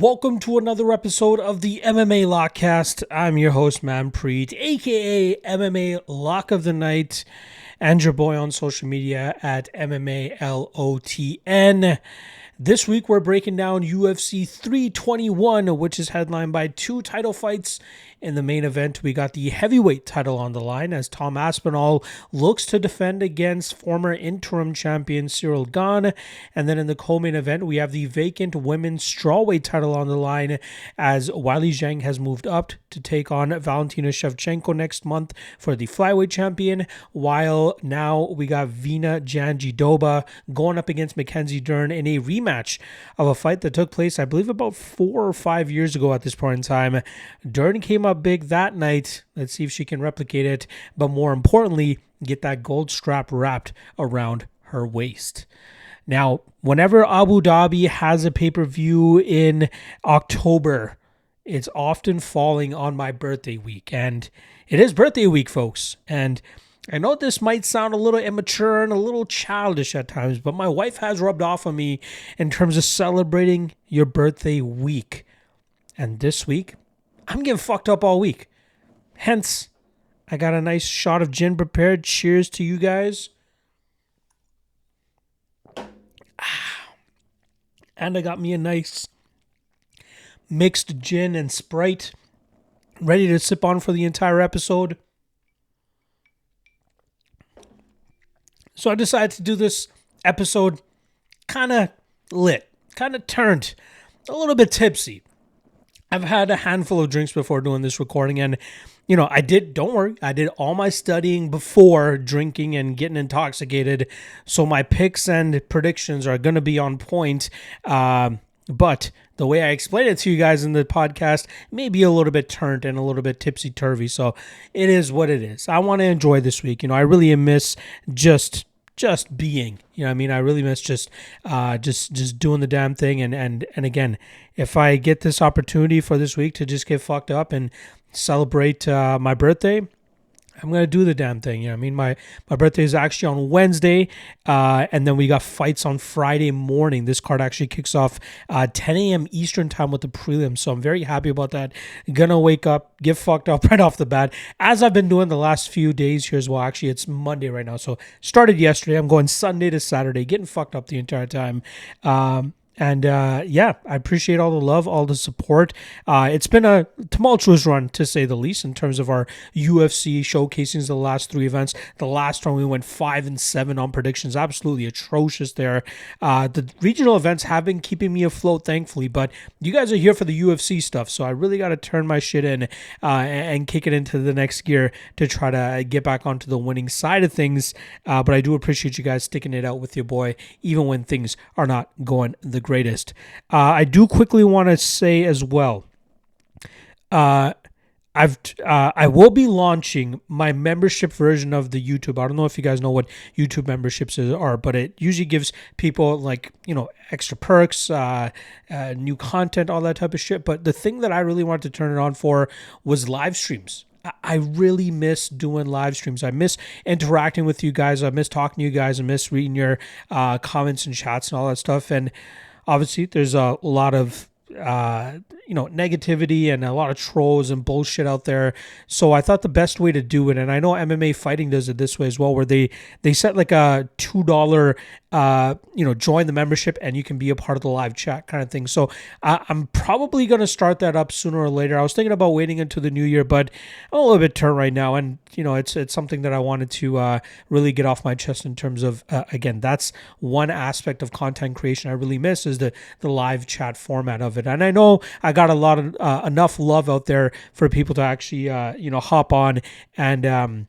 Welcome to another episode of the MMA Lockcast. I'm your host, Manpreet, aka MMA Lock of the Night, and your boy on social media at MMALOTN. This week we're breaking down UFC 321, which is headlined by two title fights. In the main event, we got the heavyweight title on the line as Tom Aspinall looks to defend against former interim champion Ciryl Gane. And then in the co-main event, we have the vacant women's strawweight title on the line as Weili Zhang has moved up to take on Valentina Shevchenko next month for the flyweight champion, while now we got Vina Jandiroba going up against Mackenzie Dern in a rematch of a fight that took place, I believe, about 4 or 5 years ago at this point in time. Dern came up big that night. Let's see if she can replicate it, but more importantly, get that gold strap wrapped around her waist. Now, whenever Abu Dhabi has a pay-per-view in October, it's often falling on my birthday week, and it is birthday week, folks. And I know this might sound a little immature and a little childish at times, but my wife has rubbed off on me in terms of celebrating your birthday week. And this week, I'm getting fucked up all week. Hence, I got a nice shot of gin prepared. Cheers to you guys. And I got me a nice mixed gin and Sprite ready to sip on for the entire episode. So I decided to do this episode kind of lit, kind of turned, a little bit tipsy. I've had a handful of drinks before doing this recording, and, don't worry, I did all my studying before drinking and getting intoxicated, so my picks and predictions are going to be on point, but the way I explained it to you guys in the podcast may be a little bit turned and a little bit tipsy-turvy, so it is what it is. I want to enjoy this week. I really miss just being, I really miss just doing the damn thing. And again, if I get this opportunity for this week to just get fucked up and celebrate my birthday, I'm going to do the damn thing. My birthday is actually on Wednesday, and then we got fights on Friday morning. This card actually kicks off 10 a.m. Eastern time with the prelims, so I'm very happy about that. Gonna wake up, get fucked up right off the bat, as I've been doing the last few days here as well. Actually, it's Monday right now, so started yesterday. I'm going Sunday to Saturday, getting fucked up the entire time. I appreciate all the love, all the support. It's been a tumultuous run, to say the least, in terms of our UFC showcasings the last 3 events. The last one, we went 5-7 on predictions. Absolutely atrocious there. The regional events have been keeping me afloat, thankfully, but you guys are here for the UFC stuff, so I really got to turn my shit in and kick it into the next gear to try to get back onto the winning side of things. But I do appreciate you guys sticking it out with your boy, even when things are not going the greatest. I do quickly want to say as well, I will be launching my membership version of the YouTube. I don't know if you guys know what YouTube memberships are, but it usually gives people extra perks, new content, all that type of shit. But the thing that I really wanted to turn it on for was live streams. I really miss doing live streams. I miss interacting with you guys. I miss talking to you guys. I miss reading your comments and chats and all that stuff. And obviously, there's a lot of negativity and a lot of trolls and bullshit out there. So I thought the best way to do it, and I know MMA Fighting does it this way as well, where they set like a $2 join the membership and you can be a part of the live chat kind of thing. So I'm probably going to start that up sooner or later. I was thinking about waiting until the new year, but I'm a little bit turned right now, and it's something that I wanted to really get off my chest in terms of again, that's one aspect of content creation I really miss, is the live chat format of it. And I know I got a lot of enough love out there for people to actually hop on and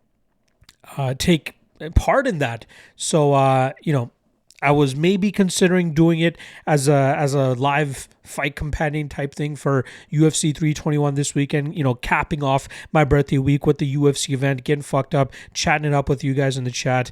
take part in that. So I was maybe considering doing it as a live fight companion type thing for UFC 321 this weekend, capping off my birthday week with the UFC event, getting fucked up, chatting it up with you guys in the chat.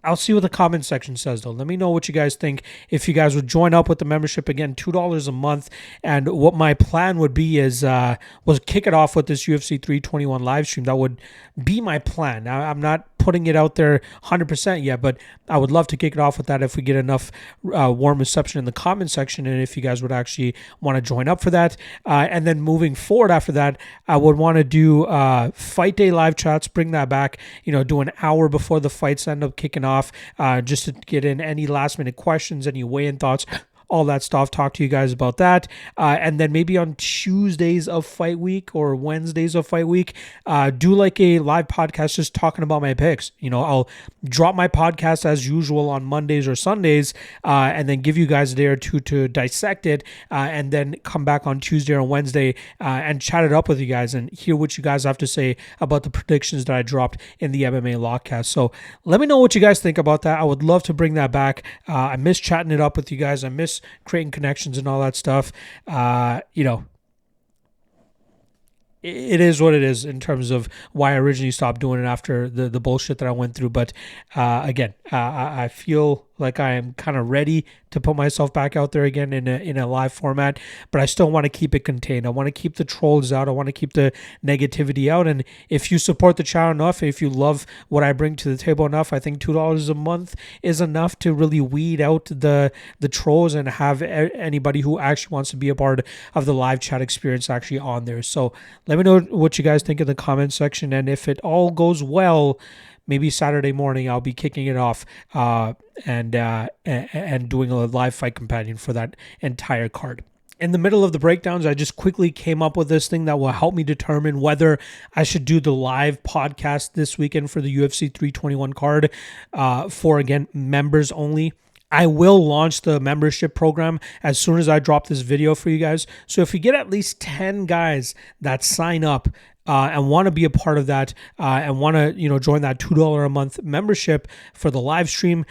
I'll see what the comment section says, though. Let me know what you guys think. If you guys would join up with the membership, again, $2 a month. And what my plan would be is was kick it off with this UFC 321 live stream. That would be my plan. Now, I'm not putting it out there 100% yet, but I would love to kick it off with that if we get enough warm reception in the comment section, and if you guys would actually want to join up for that. And then moving forward after that, I would want to do fight day live chats, bring that back, do an hour before the fights end up kicking off, just to get in any last minute questions, any weigh-in thoughts, all that stuff, talk to you guys about that. And then maybe on Tuesdays of fight week or Wednesdays of fight week, do like a live podcast just talking about my picks. I'll drop my podcast as usual on Mondays or Sundays, and then give you guys a day or two to dissect it, and then come back on Tuesday or Wednesday and chat it up with you guys and hear what you guys have to say about the predictions that I dropped in the MMA Lockcast. So let me know what you guys think about that. I would love to bring that back. I miss chatting it up with you guys. I miss creating connections and all that stuff. It is what it is in terms of why I originally stopped doing it after the bullshit that I went through. But again, I feel like I am kind of ready to put myself back out there again in a live format, but I still want to keep it contained. I want to keep the trolls out. I want to keep the negativity out. And if you support the channel enough, if you love what I bring to the table enough, I think $2 a month is enough to really weed out the trolls and have anybody who actually wants to be a part of the live chat experience actually on there. So let me know what you guys think in the comment section. And if it all goes well, maybe Saturday morning I'll be kicking it off and doing a live fight companion for that entire card. In the middle of the breakdowns, I just quickly came up with this thing that will help me determine whether I should do the live podcast this weekend for the UFC 321 card for, again, members only. I will launch the membership program as soon as I drop this video for you guys. So if you get at least 10 guys that sign up and want to be a part of that and want to join that $2 a month membership for the live stream,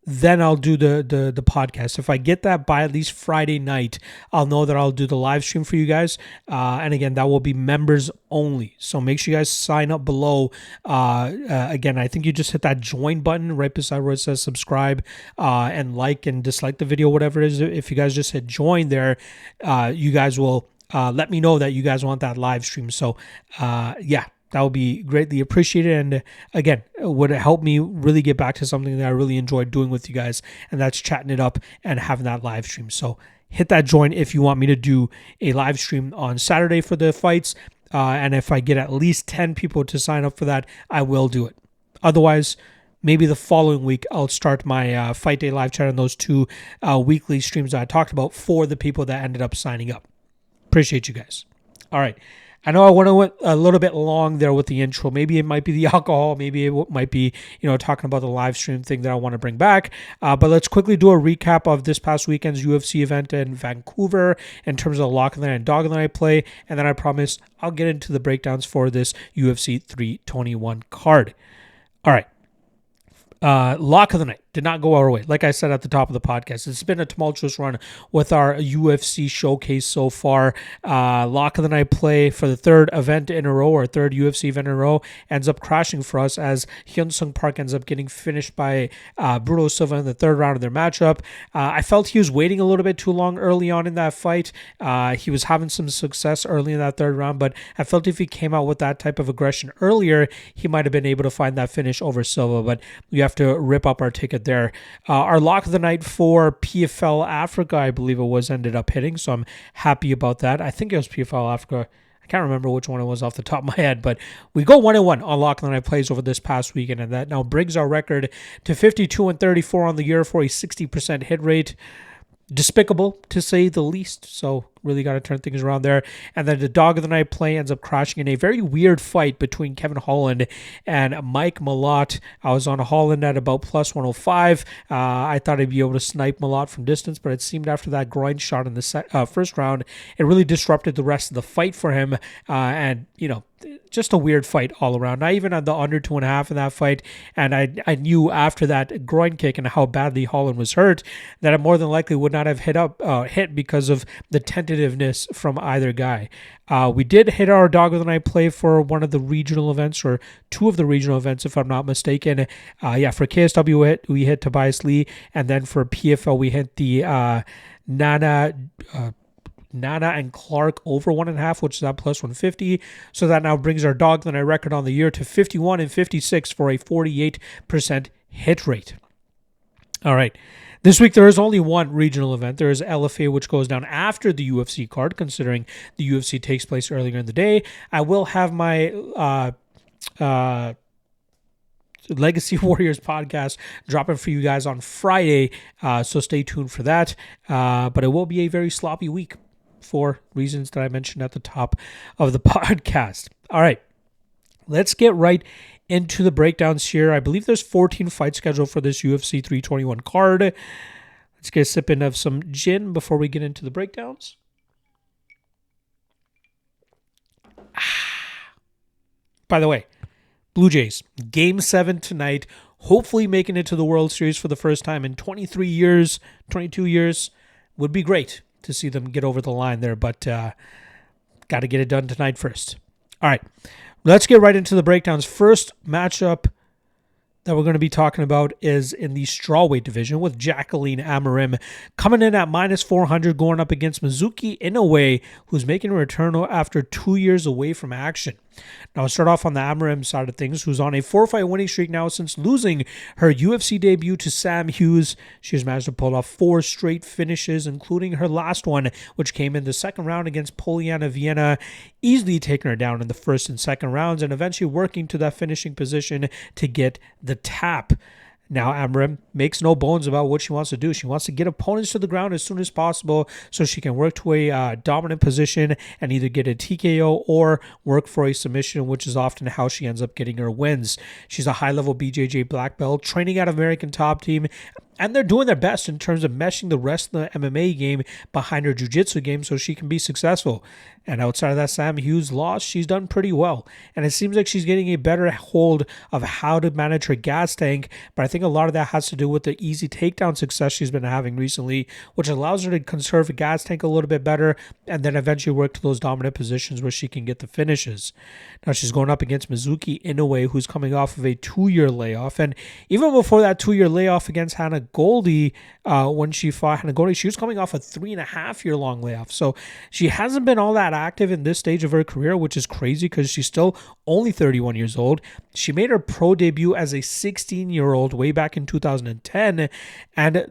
then I'll do the podcast. If I get that by at least Friday night, I'll know that I'll do the live stream for you guys. And again, that will be members only. So make sure you guys sign up below. Again, I think you just hit that join button right beside where it says subscribe, and like and dislike the video, whatever it is. If you guys just hit join there, you guys will let me know that you guys want that live stream. So yeah, that would be greatly appreciated. And again, it would help me really get back to something that I really enjoyed doing with you guys, and that's chatting it up and having that live stream. So hit that join if you want me to do a live stream on Saturday for the fights. And if I get at least 10 people to sign up for that, I will do it. Otherwise, maybe the following week, I'll start my Fight Day live chat on those two weekly streams that I talked about for the people that ended up signing up. Appreciate you guys. All right. I know I went a little bit long there with the intro. Maybe it might be the alcohol. Maybe it might be, talking about the live stream thing that I want to bring back. But let's quickly do a recap of this past weekend's UFC event in Vancouver in terms of the lock of the night and dog of the night play. And then I promise I'll get into the breakdowns for this UFC 321 card. All right. Lock of the night did not go our way. Like I said at the top of the podcast, it's been a tumultuous run with our UFC showcase so far. Lock of the night play for the third event in a row, or third UFC event in a row, ends up crashing for us as Hyun-Sung Park ends up getting finished by Bruno Silva in the third round of their matchup. I felt he was waiting a little bit too long early on in that fight. He was having some success early in that third round, but I felt if he came out with that type of aggression earlier, he might have been able to find that finish over Silva, but we have to rip up our ticket there. Our lock of the night for PFL Africa, I believe it was, ended up hitting, so I'm happy about that. I think it was PFL Africa. I can't remember which one it was off the top of my head, but we go 1-1 on lock of the night plays over this past weekend, and that now brings our record to 52-34 on the year for a 60% hit rate. Despicable, to say the least. So really got to turn things around there. And then the dog of the night play ends up crashing in a very weird fight between Kevin Holland and Mike Malott. I was on Holland at about plus 105. I thought I'd be able to snipe Malott from distance, but it seemed after that groin shot in the first round, it really disrupted the rest of the fight for him. And, just a weird fight all around. Not even on the under 2.5 in that fight. And I knew after that groin kick and how badly Holland was hurt that it more than likely would not have hit because of the tentativeness from either guy. We did hit our dog of the night play for one of the regional events, or two of the regional events, if I'm not mistaken. For KSW we hit Tobias Lee, and then for PFL we hit the Nana Nana and Clark over 1.5, which is at plus 150. So that now brings our dog line record on the year to 51-56 for a 48% hit rate. All right. This week, there is only one regional event. There is LFA, which goes down after the UFC card, considering the UFC takes place earlier in the day. I will have my Legacy Warriors podcast dropping for you guys on Friday, so stay tuned for that. But it will be a very sloppy week for reasons that I mentioned at the top of the podcast. All right, let's get right into the breakdowns here. I believe there's 14 fights scheduled for this UFC 321 card. Let's get a sip in of some gin before we get into the breakdowns. By the way, Blue Jays, Game 7 tonight, hopefully making it to the World Series for the first time in 23 years, 22 years. Would be great to see them get over the line there, but got to get it done tonight first. All right. Let's get right into the breakdowns. First matchup that we're going to be talking about is in the strawweight division with Jacqueline Amorim coming in at minus 400, going up against Mizuki Inoue, who's making a return after 2 years away from action. Now, I'll start off on the Amorim side of things, who's on a 4-fight winning streak now since losing her UFC debut to Sam Hughes. She has managed to pull off 4 straight finishes, including her last one, which came in the second round against Poliana Vienna, easily taking her down in the first and second rounds and eventually working to that finishing position to get the tap. Now, Amorim makes no bones about what she wants to do. She wants to get opponents to the ground as soon as possible so she can work to a dominant position and either get a TKO or work for a submission, which is often how she ends up getting her wins. She's a high-level BJJ black belt, training at American Top Team, and they're doing their best in terms of meshing the rest of the MMA game behind her jiu-jitsu game so she can be successful. And outside of that Sam Hughes loss, she's done pretty well. And it seems like she's getting a better hold of how to manage her gas tank. But I think a lot of that has to do with the easy takedown success she's been having recently, which allows her to conserve the gas tank a little bit better and then eventually work to those dominant positions where she can get the finishes. Now she's going up against Mizuki Inoue, who's coming off of a 2-year layoff. And even before that 2-year layoff against Hannah Goldie, when she fought Hannah Goldie, she was coming off a 3.5-year long layoff. So she hasn't been all that active in this stage of her career, which is crazy because she's still only 31 years old. She made her pro debut as a 16-year-old way back in 2010, and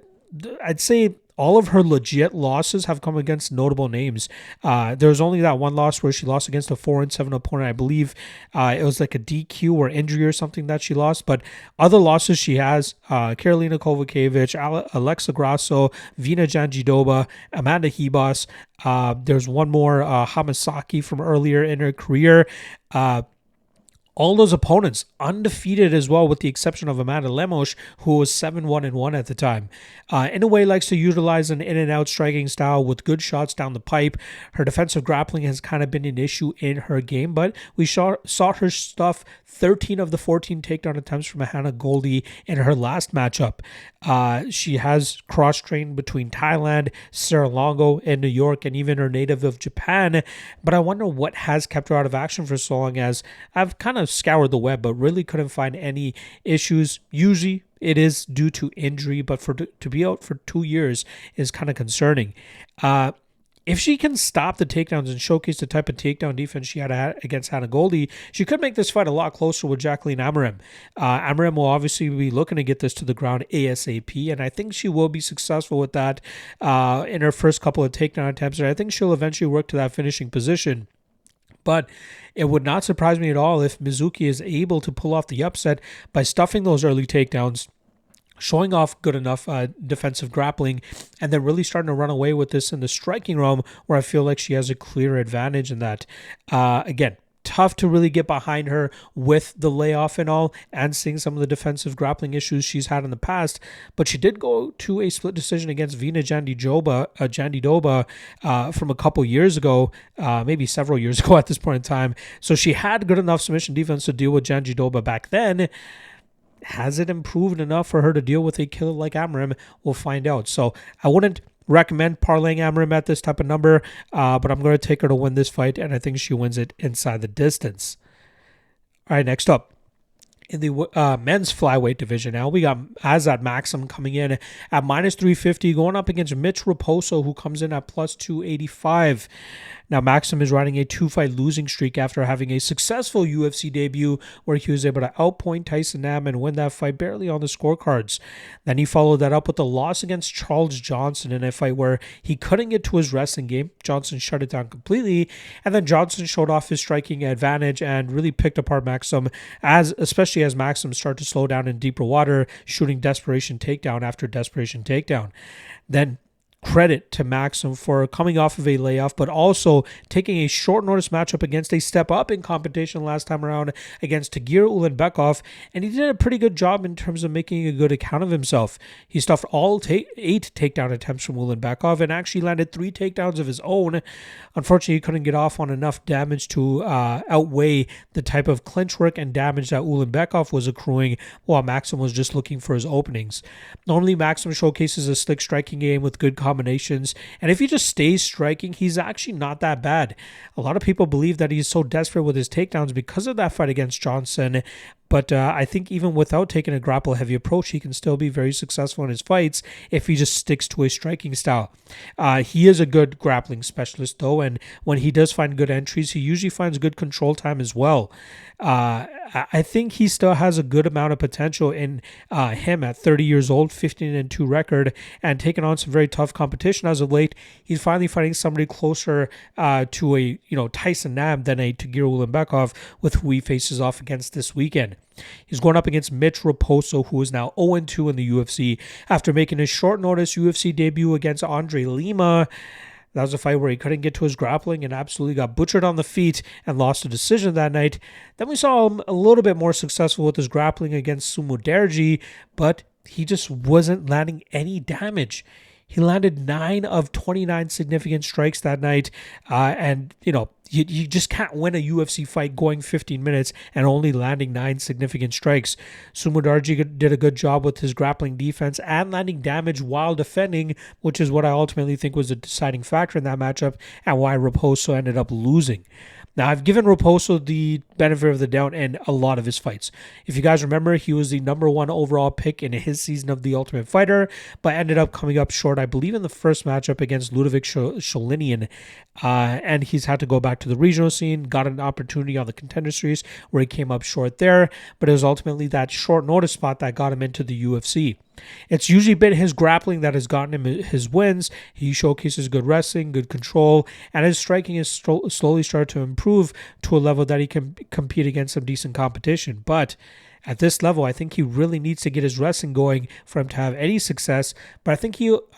I'd say all of her legit losses have come against notable names. There's only that one loss where she lost against a 4-7 opponent. I believe it was like a DQ or injury or something that she lost. But other losses she has, Karolina Kovacevic, Alexa Grasso, Vina Jandiroba, Amanda Ribas. There's one more, Hamasaki from earlier in her career. All those opponents undefeated as well, with the exception of Amanda Lemos, who was 7-1-1 at the time. Inoue likes to utilize an in-and-out striking style with good shots down the pipe. Her defensive grappling has kind of been an issue in her game, but we saw her stuff 13 of the 14 takedown attempts from Hannah Goldie in her last matchup. She has cross-trained between Thailand, Serra-Longo, and New York, and even her native of Japan. But I wonder what has kept her out of action for so long, as I've kind of scoured the web, but really couldn't find any issues. Usually it is due to injury, but to be out for 2 years is kind of concerning. If she can stop the takedowns and showcase the type of takedown defense she had against Hannah Goldie, she could make this fight a lot closer with Jacqueline Amorim. Amorim will obviously be looking to get this to the ground ASAP, and I think she will be successful with that in her first couple of takedown attempts, and I think she'll eventually work to that finishing position. But it would not surprise me at all if Mizuki is able to pull off the upset by stuffing those early takedowns, showing off good enough defensive grappling, and then really starting to run away with this in the striking realm, where I feel like she has a clear advantage in that. Again, tough to really get behind her with the layoff and all, and seeing some of the defensive grappling issues she's had in the past. But she did go to a split decision against Vina Jandiroba from a couple years ago, maybe several years ago at this point in time. So she had good enough submission defense to deal with Jandiroba back then. Has it improved enough for her to deal with a killer like Amorim? We'll find out. So I wouldn't recommend parlaying Amorim at this type of number, but I'm going to take her to win this fight, and I think she wins it inside the distance. All right, next up, In the men's flyweight division now, we got Azad Maksum coming in at -350, going up against Mitch Raposo, who comes in at +285. Now, Maksum is riding a 2-fight losing streak after having a successful UFC debut where he was able to outpoint Tyson Nam and win that fight barely on the scorecards. Then he followed that up with a loss against Charles Johnson in a fight where he couldn't get to his wrestling game. Johnson shut it down completely, and then Johnson showed off his striking advantage and really picked apart Maksum, especially as Maksum started to slow down in deeper water, shooting desperation takedown after desperation takedown. Then credit to Maksum for coming off of a layoff, but also taking a short notice matchup against a step up in competition last time around against Tagir Ulanbekov, and he did a pretty good job in terms of making a good account of himself. He stuffed all 8 takedown attempts from Ulanbekov and actually landed 3 takedowns of his own. Unfortunately, he couldn't get off on enough damage to outweigh the type of clinch work and damage that Ulanbekov was accruing while Maksum was just looking for his openings. Normally, Maksum showcases a slick striking game with good combinations, and if he just stays striking, he's actually not that bad. A lot of people believe that he's so desperate with his takedowns because of that fight against Johnson, but I think even without taking a grapple-heavy approach, he can still be very successful in his fights if he just sticks to a striking style. He is a good grappling specialist, though, and when he does find good entries, he usually finds good control time as well. I think he still has a good amount of potential in him at 30 years old, 15-2 record, and taking on some very tough competition as of late. He's finally fighting somebody closer to a Tyson Nam than a Tagir Ulanbekov, with who he faces off against this weekend. He's going up against Mitch Raposo, who is now 0-2 in the UFC after making his short notice UFC debut against Andre Lima. That was a fight where he couldn't get to his grappling and absolutely got butchered on the feet and lost a decision that night. Then we saw him a little bit more successful with his grappling against Sumo Derji, but he just wasn't landing any damage. He landed 9 of 29 significant strikes that night, and you just can't win a UFC fight going 15 minutes and only landing 9 significant strikes. Sumo Derji did a good job with his grappling defense and landing damage while defending, which is what I ultimately think was a deciding factor in that matchup and why Raposo ended up losing. Now, I've given Raposo the benefit of the doubt in a lot of his fights. If you guys remember, he was the #1 overall pick in his season of The Ultimate Fighter, but ended up coming up short, I believe, in the first matchup against Ludovic Sholinian. And he's had to go back to the regional scene, got an opportunity on the Contender Series where he came up short there, but it was ultimately that short notice spot that got him into the UFC. It's usually been his grappling that has gotten him his wins. He showcases good wrestling, good control, and his striking has slowly started to improve to a level that he can compete against some decent competition. But at this level, I think he really needs to get his wrestling going for him to have any success. But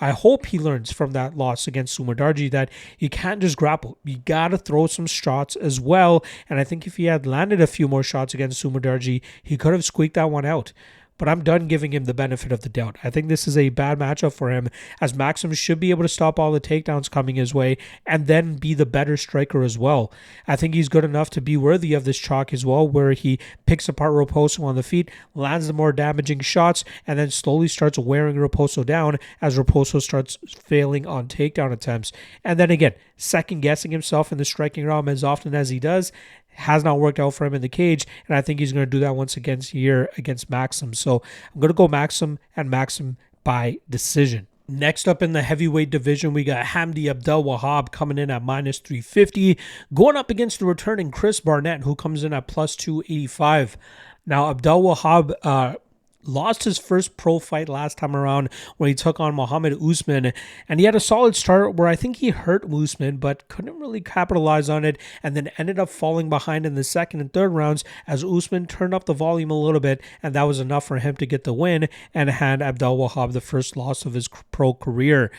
I hope he learns from that loss against Sumo Derji that you can't just grapple. You got to throw some shots as well. And I think if he had landed a few more shots against Sumo Derji, he could have squeaked that one out. But I'm done giving him the benefit of the doubt. I think this is a bad matchup for him, as Maksum should be able to stop all the takedowns coming his way and then be the better striker as well. I think he's good enough to be worthy of this chalk as well, where he picks apart Raposo on the feet, lands the more damaging shots, and then slowly starts wearing Raposo down as Raposo starts failing on takedown attempts. And then again, second-guessing himself in the striking realm as often as he does, has not worked out for him in the cage, and I think he's going to do that once again here against Maksum. So I'm going to go Maksum and Maksum by decision. Next up in the heavyweight division, we got Hamdi Abdelwahab coming in at -350, going up against the returning Chris Barnett, who comes in at +285. Now, Abdelwahab lost his first pro fight last time around when he took on Mohammed Usman, and he had a solid start where I think he hurt Usman but couldn't really capitalize on it, and then ended up falling behind in the second and third rounds as Usman turned up the volume a little bit, and that was enough for him to get the win and hand Abdelwahab the first loss of his pro career.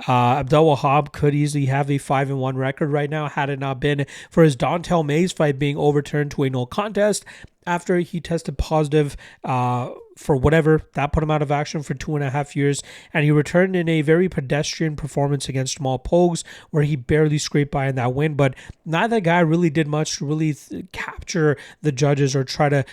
Abdelwahab could easily have a 5-1 record right now had it not been for his Dontel Mays fight being overturned to a no contest after he tested positive for whatever. That put him out of action for 2.5 years, and he returned in a very pedestrian performance against Jamal Pogues, where he barely scraped by in that win, but neither guy really did much to really capture the judges or try to,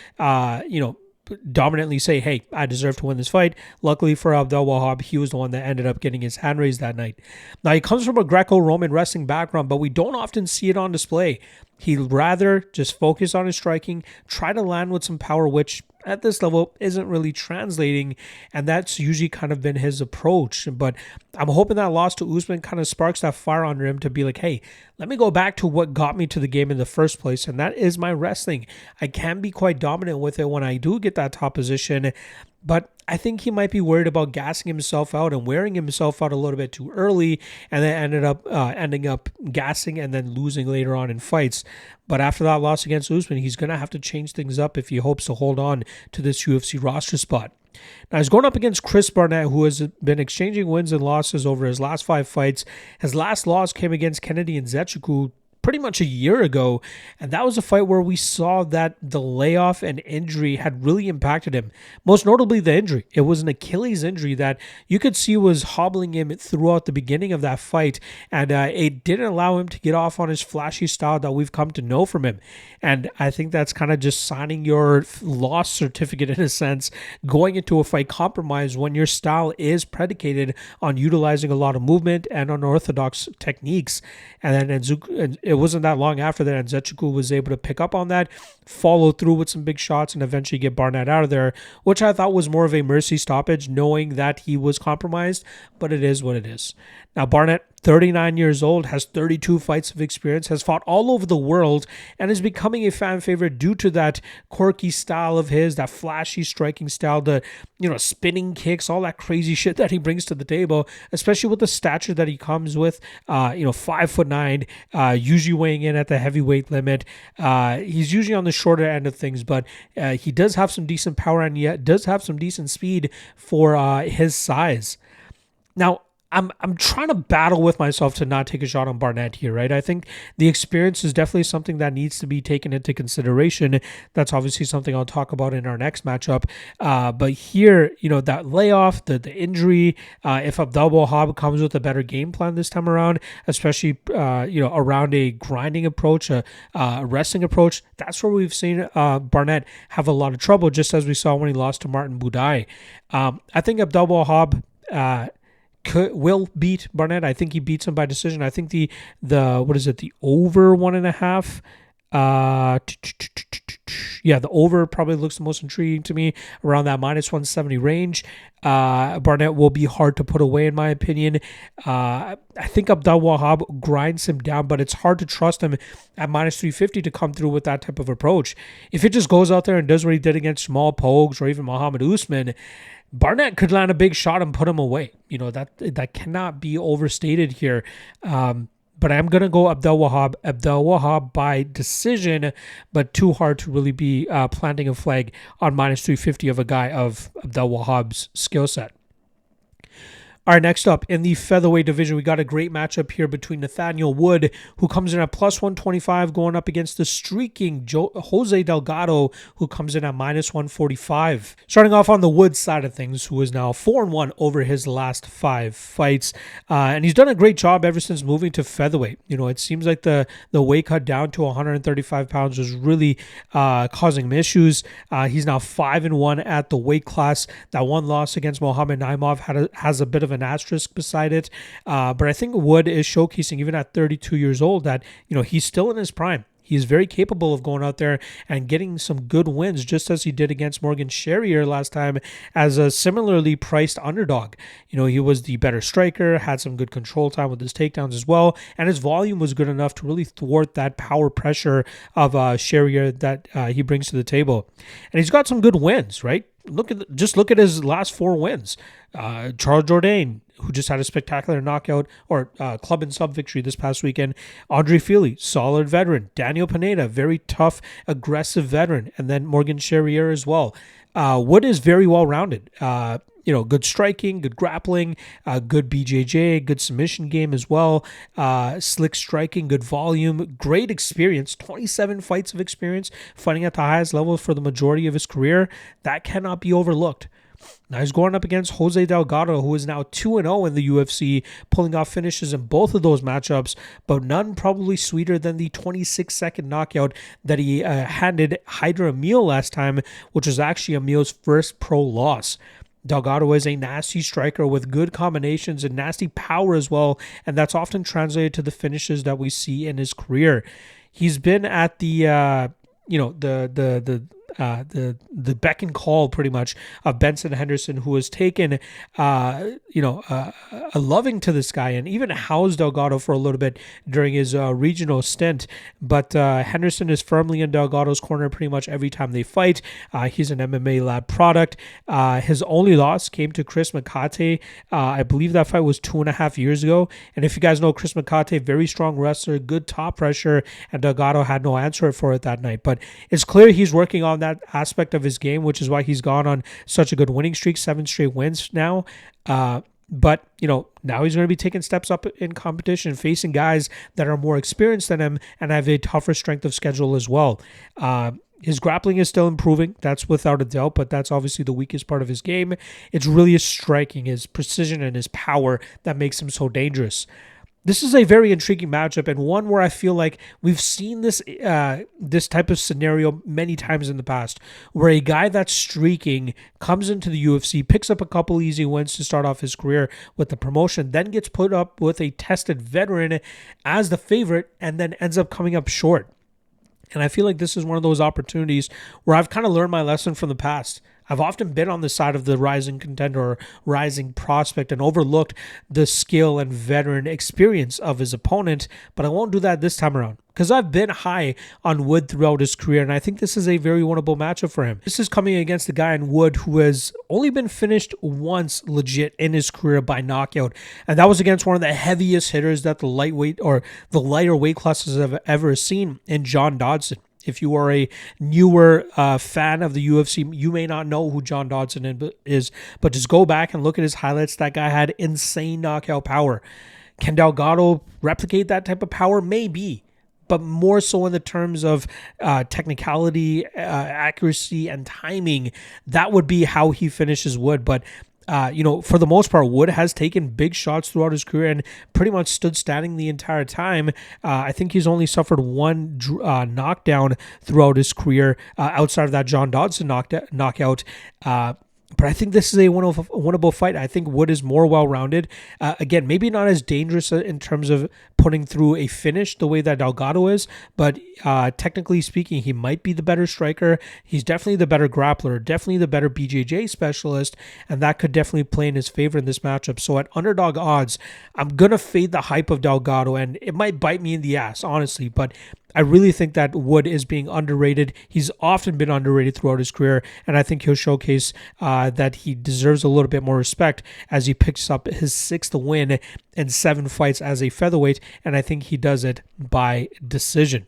dominantly say, hey, I deserve to win this fight. Luckily for Abdelwahab, he was the one that ended up getting his hand raised that night. Now, he comes from a Greco-Roman wrestling background, but we don't often see it on display. He'd rather just focus on his striking, try to land with some power, which at this level isn't really translating, and that's usually kind of been his approach. But I'm hoping that loss to Usman kind of sparks that fire under him to be like, hey, let me go back to what got me to the game in the first place, and that is my wrestling. I can be quite dominant with it when I do get that top position, but I think he might be worried about gassing himself out and wearing himself out a little bit too early, and then ending up gassing and then losing later on in fights. But after that loss against Usman, he's going to have to change things up if he hopes to hold on to this UFC roster spot. Now, he's going up against Chris Barnett, who has been exchanging wins and losses over his last 5 fights. His last loss came against Kennedy Nzechukwu pretty much a year ago, and that was a fight where we saw that the layoff and injury had really impacted him. Most notably the injury. It was an Achilles injury that you could see was hobbling him throughout the beginning of that fight, and it didn't allow him to get off on his flashy style that we've come to know from him. And I think that's kind of just signing your loss certificate in a sense, going into a fight compromised when your style is predicated on utilizing a lot of movement and unorthodox techniques. And then it wasn't that long after that Nzechukwu was able to pick up on that, follow through with some big shots, and eventually get Barnett out of there, which I thought was more of a mercy stoppage, knowing that he was compromised, but it is what it is. Now, Barnett, 39 years old, has 32 fights of experience, has fought all over the world, and is becoming a fan favorite due to that quirky style of his, that flashy striking style, the spinning kicks, all that crazy shit that he brings to the table, especially with the stature that he comes with. 5'9", usually weighing in at the heavyweight limit. He's usually on the shorter end of things, but he does have some decent power and yet does have some decent speed for his size. Now, I'm trying to battle with myself to not take a shot on Barnett here, right? I think the experience is definitely something that needs to be taken into consideration. That's obviously something I'll talk about in our next matchup. But here, that layoff, the injury, if Abdelwahab comes with a better game plan this time around, especially, around a grinding approach, a wrestling approach, that's where we've seen Barnett have a lot of trouble, just as we saw when he lost to Martin Budai. I think Abdelwahab will beat Barnett. I think he beats him by decision. I think the over 1.5. The over probably looks the most intriguing to me, around that minus 170 range. Barnett will be hard to put away, in my opinion. I think Abdelwahab grinds him down, but it's hard to trust him at minus 350 to come through with that type of approach. If it just goes out there and does what he did against Jamal Pogues or even Muhammad Usman, Barnett could land a big shot and put him away. That cannot be overstated here. But I'm going to go Abdelwahab by decision, but too hard to really be planting a flag on minus 350 of a guy of Abdelwahab's skill set. All right, next up, in the featherweight division, we got a great matchup here between Nathaniel Wood, who comes in at plus 125, going up against the streaking Jose Delgado, who comes in at minus 145. Starting off on the Wood side of things, who is now 4-1 over his last 5 fights. And he's done a great job ever since moving to featherweight. It seems like the weight cut down to 135 pounds was really causing him issues. He's now 5-1 at the weight class. That one loss against Mohamed Naimov has a bit of an asterisk beside it, but I think Wood is showcasing, even at 32 years old, that he's still in his prime. He's very capable of going out there and getting some good wins, just as he did against Morgan Sherrier last time as a similarly priced underdog. He was the better striker, had some good control time with his takedowns as well, and his volume was good enough to really thwart that power pressure of Sherrier that he brings to the table. And he's got some good wins, right? Look at his last 4 wins. Charles Jourdain, who just had a spectacular knockout or club and sub victory this past weekend. Andre Fili, solid veteran. Daniel Pineda, very tough, aggressive veteran. And then Morgan Sherrier as well. Wood is very well-rounded. Good striking, good grappling, good BJJ, good submission game as well. Slick striking, good volume, great experience. 27 fights of experience, fighting at the highest level for the majority of his career. That cannot be overlooked. Now he's going up against Jose Delgado, who is now 2-0 in the UFC, pulling off finishes in both of those matchups, but none probably sweeter than the 26-second knockout that he handed Hydra Emil last time, which was actually Emil's first pro loss. Delgado is a nasty striker with good combinations and nasty power as well, and that's often translated to the finishes that we see in his career. He's been at the the beck and call pretty much of Benson Henderson, who has taken a loving to this guy and even housed Delgado for a little bit during his regional stint. But Henderson is firmly in Delgado's corner pretty much every time they fight. He's an MMA lab product. His only loss came to Chris Makate. I believe that fight was 2.5 years ago. And if you guys know Chris Makate, very strong wrestler, good top pressure, and Delgado had no answer for it that night. But it's clear he's working on that aspect of his game, which is why he's gone on such a good winning streak, 7 straight wins now. But, now he's going to be taking steps up in competition, facing guys that are more experienced than him and have a tougher strength of schedule as well. His grappling is still improving. That's without a doubt, but that's obviously the weakest part of his game. It's really his striking, his precision, and his power that makes him so dangerous. This is a very intriguing matchup and one where I feel like we've seen this type of scenario many times in the past, where a guy that's streaking comes into the UFC, picks up a couple easy wins to start off his career with the promotion, then gets put up with a tested veteran as the favorite, and then ends up coming up short. And I feel like this is one of those opportunities where I've kind of learned my lesson from the past. I've often been on the side of the rising contender or rising prospect and overlooked the skill and veteran experience of his opponent, but I won't do that this time around because I've been high on Wood throughout his career, and I think this is a very winnable matchup for him. This is coming against a guy in Wood who has only been finished once legit in his career by knockout, and that was against one of the heaviest hitters that the lightweight or the lighter weight classes have ever seen in John Dodson. If you are a newer fan of the UFC, you may not know who John Dodson is, but just go back and look at his highlights. That guy had insane knockout power. Can Delgado replicate that type of power? Maybe, but more so in the terms of technicality, accuracy, and timing. That would be how he finishes Wood. But for the most part, Wood has taken big shots throughout his career and pretty much stood standing the entire time. I think he's only suffered one knockdown throughout his career outside of that John Dodson knockout. But I think this is a winnable fight. I think Wood is more well-rounded. Again, maybe not as dangerous in terms of putting through a finish the way that Delgado is, but technically speaking, he might be the better striker. He's definitely the better grappler, definitely the better BJJ specialist, and that could definitely play in his favor in this matchup. So at underdog odds, I'm going to fade the hype of Delgado, and it might bite me in the ass, honestly, but I really think that Wood is being underrated. He's often been underrated throughout his career, and I think he'll showcase that he deserves a little bit more respect as he picks up his 6th win in 7 fights as a featherweight, and I think he does it by decision.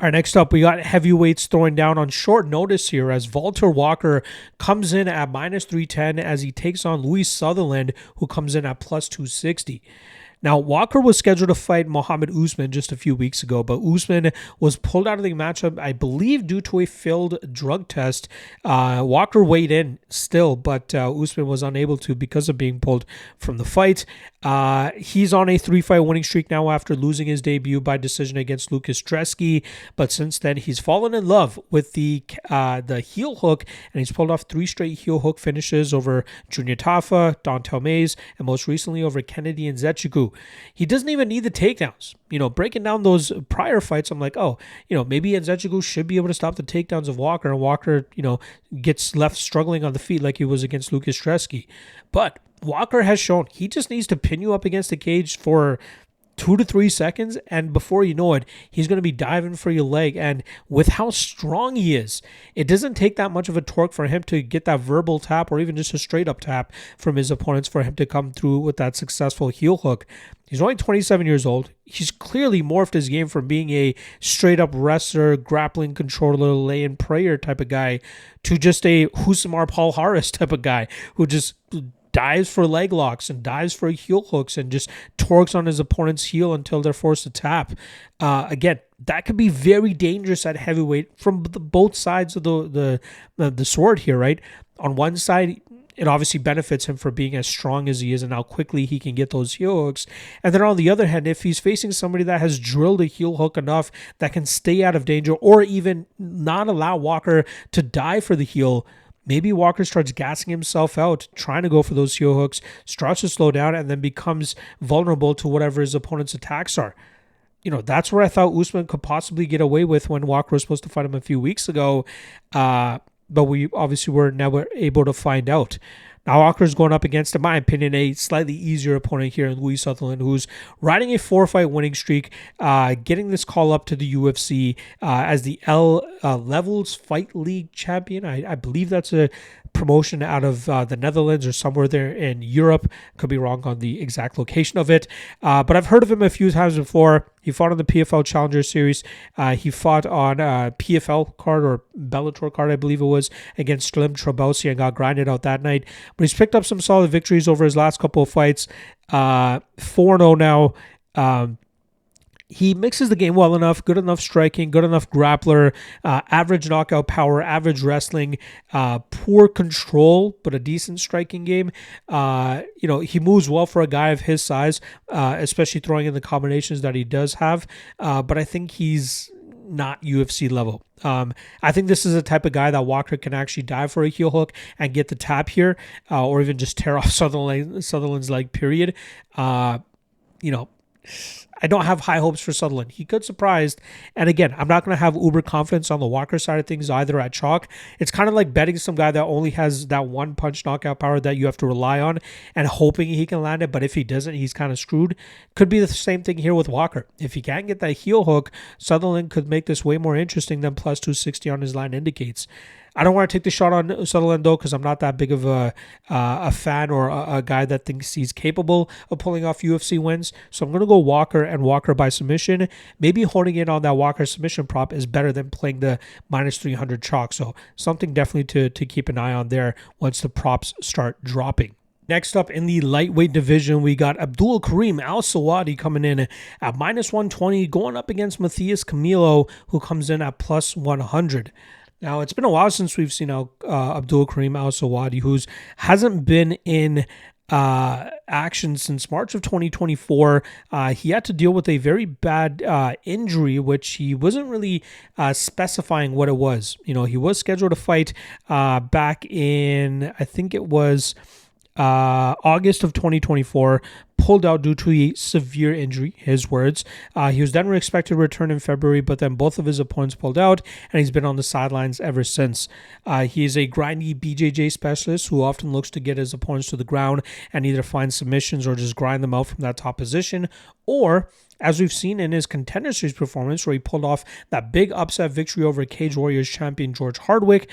All right, next up, we got heavyweights throwing down on short notice here as Walter Walker comes in at -310 as he takes on Louis Sutherland, who comes in at +260. Now, Walker was scheduled to fight Mohammed Usman just a few weeks ago, but Usman was pulled out of the matchup, I believe, due to a failed drug test. Walker weighed in still, but Usman was unable to because of being pulled from the fight. He's on a 3-fight winning streak now after losing his debut by decision against Lucas Dresky, but since then he's fallen in love with the heel hook, and he's pulled off 3 straight heel hook finishes over Junior Tafa, Dontel Mays, and most recently over Kennedy Nzechukwu. He doesn't even need the takedowns. Breaking down those prior fights, I'm like, maybe Nzechukwu should be able to stop the takedowns of Walker, and Walker, gets left struggling on the feet like he was against Lucas Dresky. But Walker has shown he just needs to pin you up against the cage for 2 to 3 seconds, and before you know it, he's going to be diving for your leg. And with how strong he is, it doesn't take that much of a torque for him to get that verbal tap or even just a straight up tap from his opponents for him to come through with that successful heel hook. He's only 27 years old. He's clearly morphed his game from being a straight up wrestler, grappling controller, lay in prayer type of guy to just a Husamar Palhares type of guy who just dives for leg locks and dives for heel hooks and just torques on his opponent's heel until they're forced to tap. Again, that could be very dangerous at heavyweight from both sides of the sword here, right? On one side, it obviously benefits him for being as strong as he is and how quickly he can get those heel hooks. And then on the other hand, if he's facing somebody that has drilled a heel hook enough that can stay out of danger or even not allow Walker to dive for the heel, maybe Walker starts gassing himself out, trying to go for those heel hooks, starts to slow down, and then becomes vulnerable to whatever his opponent's attacks are. that's where I thought Usman could possibly get away with when Walker was supposed to fight him a few weeks ago. But we obviously were never able to find out. Now Walker's going up against, in my opinion, a slightly easier opponent here in Louis Sutherland, who's riding a 4-fight winning streak, getting this call up to the UFC as the L Levels Fight League champion. I believe that's a promotion out of the Netherlands or somewhere there in Europe. Could be wrong on the exact location of it. But I've heard of him a few times before. He fought on the PFL Challenger Series. He fought on PFL card or Bellator card, I believe it was, against Slim Trabelsi and got grinded out that night. But he's picked up some solid victories over his last couple of fights. 4-0 now. He mixes the game well enough, good enough striking, good enough grappler, average knockout power, average wrestling, poor control, but a decent striking game. He moves well for a guy of his size, especially throwing in the combinations that he does have. But I think he's not UFC level. I think this is the type of guy that Walker can actually dive for a heel hook and get the tap here, or even just tear off Sutherland's leg, period. I don't have high hopes for Sutherland. He could surprise. And again, I'm not going to have uber confidence on the Walker side of things either at chalk. It's kind of like betting some guy that only has that one punch knockout power that you have to rely on and hoping he can land it. But if he doesn't, he's kind of screwed. Could be the same thing here with Walker. If he can't get that heel hook, Sutherland could make this way more interesting than plus 260 on his line indicates. I don't want to take the shot on Sutherland, though, because I'm not that big of a fan or a guy that thinks he's capable of pulling off UFC wins. So I'm going to go Walker and Walker by submission. Maybe honing in on that Walker submission prop is better than playing the minus 300 chalk. So something definitely to keep an eye on there once the props start dropping. Next up in the lightweight division, we got Abdulkarim Al-Selwady coming in at minus 120, going up against Matthias Camilo, who comes in at plus 100. Now, it's been a while since we've seen Abdulkarim Al-Selwady, who hasn't been in action since March of 2024. He had to deal with a very bad injury, which he wasn't really specifying what it was. He was scheduled to fight back in, I think it was August of 2024, pulled out due to a severe injury, his words. He was then expected to return in February, but then both of his opponents pulled out, and he's been on the sidelines ever since. He is a grindy BJJ specialist who often looks to get his opponents to the ground and either find submissions or just grind them out from that top position, or as we've seen in his Contender Series performance, where he pulled off that big upset victory over Cage Warriors champion George Hardwick.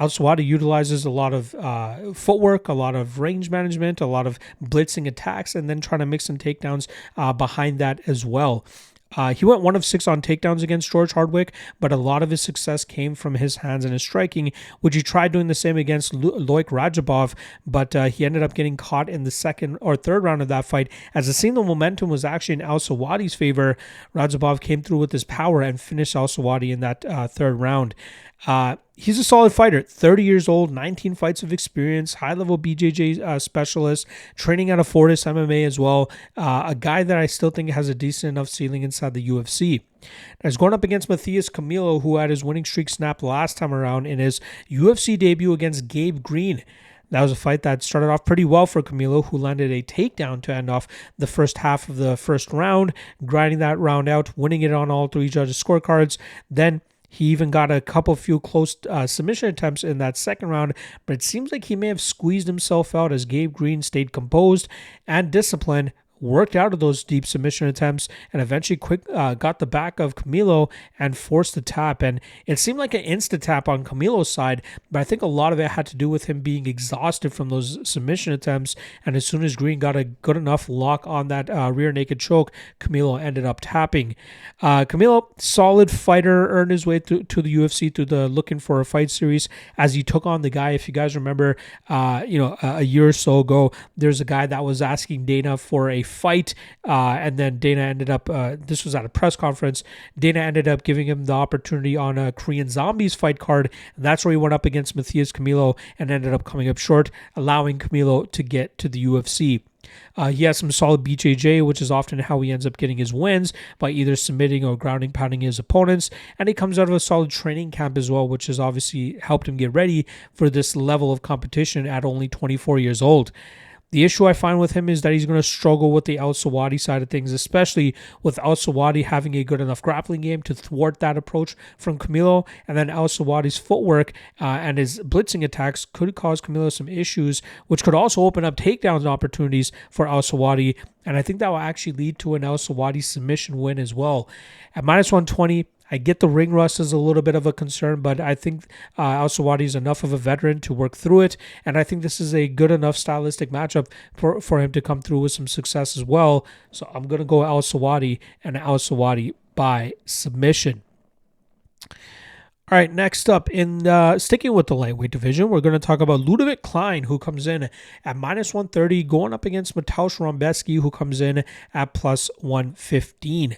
Al-Selwady utilizes a lot of footwork, a lot of range management, a lot of blitzing attacks, and then trying to mix some takedowns behind that as well. He went 1 of 6 on takedowns against George Hardwick, but a lot of his success came from his hands and his striking, which he tried doing the same against Loik Radzhabov, but he ended up getting caught in the second or third round of that fight. As it seemed the momentum was actually in Al-Selwady's favor, Radzhabov came through with his power and finished Al-Selwady in that third round. He's a solid fighter, 30 years old, 19 fights of experience, high-level BJJ specialist, training out of Fortis MMA as well. A guy that I still think has a decent enough ceiling inside the UFC. Now he's going up against Matthias Camilo, who had his winning streak snapped last time around in his UFC debut against Gabe Green. That was a fight that started off pretty well for Camilo, who landed a takedown to end off the first half of the first round, grinding that round out, winning it on all 3 judges' scorecards. Then he even got a few close submission attempts in that second round, but it seems like he may have squeezed himself out as Gabe Green stayed composed and disciplined, worked out of those deep submission attempts, and eventually got the back of Camilo and forced the tap. And it seemed like an insta tap on Camilo's side, but I think a lot of it had to do with him being exhausted from those submission attempts. And as soon as Green got a good enough lock on that rear naked choke, Camilo ended up tapping. Camilo, solid fighter, earned his way to the UFC through the Looking for a Fight series as he took on the guy. If you guys remember, a year or so ago, there's a guy that was asking Dana for a fight, and then Dana ended up, this was at a press conference, Dana ended up giving him the opportunity on a Korean Zombies fight card, and that's where he went up against Matthias Camilo and ended up coming up short, allowing Camilo to get to the UFC. He has some solid BJJ, which is often how he ends up getting his wins, by either submitting or grounding pounding his opponents, and he comes out of a solid training camp as well, which has obviously helped him get ready for this level of competition at only 24 years old. The issue I find with him is that he's going to struggle with the Al-Selwady side of things, especially with Al-Selwady having a good enough grappling game to thwart that approach from Camilo. And then Al-Selwady's footwork and his blitzing attacks could cause Camilo some issues, which could also open up takedown opportunities for Al-Selwady. And I think that will actually lead to an Al-Selwady submission win as well. At minus 120, I get the ring rust is a little bit of a concern, but I think Al-Selwady is enough of a veteran to work through it, and I think this is a good enough stylistic matchup for him to come through with some success as well. So I'm going to go Al-Selwady and Al-Selwady by submission. All right, next up, in sticking with the lightweight division, we're going to talk about Ludovic Klein, who comes in at minus 130, going up against Mateusz Rebecki, who comes in at plus 115.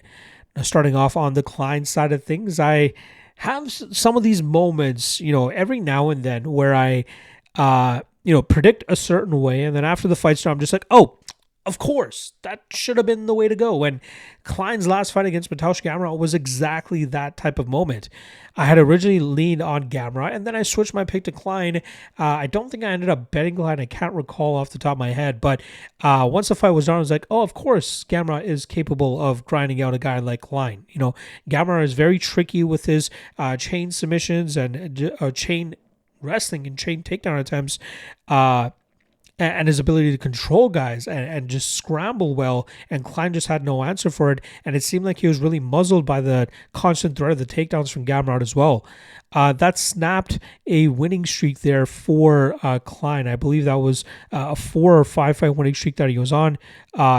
Now, starting off on the Klein side of things, I have some of these moments, every now and then where I, predict a certain way, and then after the fight start, I'm just like, oh, of course, that should have been the way to go. And Klein's last fight against Mateusz Gamrot was exactly that type of moment. I had originally leaned on Gamrot, and then I switched my pick to Klein. I don't think I ended up betting Klein. I can't recall off the top of my head. But once the fight was done, I was like, oh, of course, Gamrot is capable of grinding out a guy like Klein. Gamrot is very tricky with his chain submissions and chain wrestling and chain takedown attempts. And his ability to control guys and just scramble well, and Klein just had no answer for it, and it seemed like he was really muzzled by the constant threat of the takedowns from Gamrot as well. That snapped a winning streak there for Klein. I believe that was a 4 or 5 fight winning streak that he was on.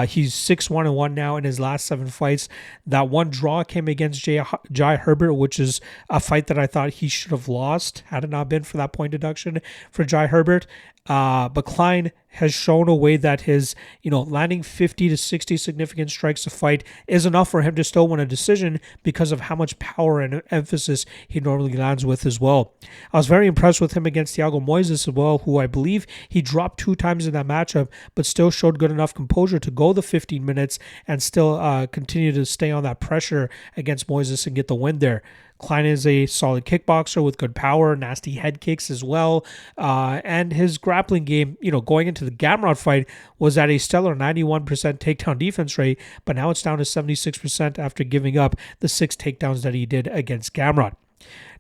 He's 6-1-1 now in his last 7 fights. That one draw came against Jai Herbert, which is a fight that I thought he should have lost had it not been for that point deduction for Jai Herbert. But Klein has shown a way that his, landing 50 to 60 significant strikes a fight is enough for him to still win a decision because of how much power and emphasis he normally lands with as well. I was very impressed with him against Thiago Moises as well, who I believe he dropped 2 times in that matchup, but still showed good enough composure to go the 15 minutes and still continue to stay on that pressure against Moises and get the win there. Klein is a solid kickboxer with good power, nasty head kicks as well. And his grappling game, going into the Gamrot fight was at a stellar 91% takedown defense rate, but now it's down to 76% after giving up the 6 takedowns that he did against Gamrot.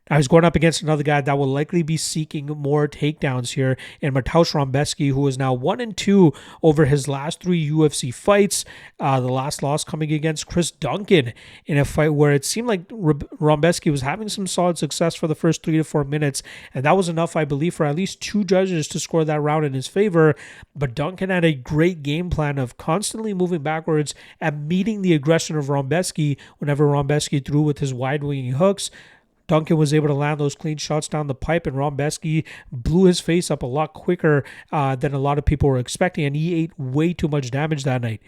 Now he's going up against another guy that will likely be seeking more takedowns here in Mateusz Rebecki, who is now 1-2 over his last 3 UFC fights. The last loss coming against Chris Duncan in a fight where it seemed like Rebecki was having some solid success for the first 3 to 4 minutes, and that was enough, I believe, for at least 2 judges to score that round in his favor. But Duncan had a great game plan of constantly moving backwards and meeting the aggression of Rebecki whenever Rebecki threw with his wide-winging hooks. Duncan was able to land those clean shots down the pipe, and Rebecki blew his face up a lot quicker than a lot of people were expecting, and he ate way too much damage that night.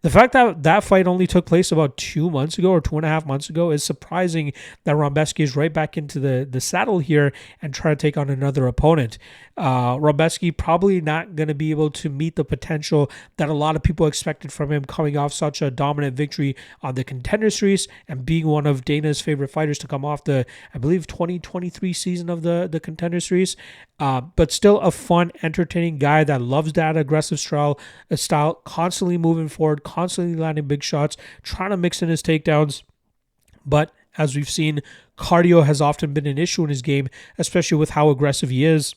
The fact that that fight only took place about 2 months ago or 2.5 months ago is surprising that Rebecki is right back into the saddle here and try to take on another opponent. Rebecki probably not going to be able to meet the potential that a lot of people expected from him coming off such a dominant victory on the Contender Series and being one of Dana's favorite fighters to come off the, I believe, 2023 season of the Contender Series. But still a fun, entertaining guy that loves that aggressive style, constantly moving forward, constantly landing big shots, trying to mix in his takedowns. But as we've seen, cardio has often been an issue in his game, especially with how aggressive he is.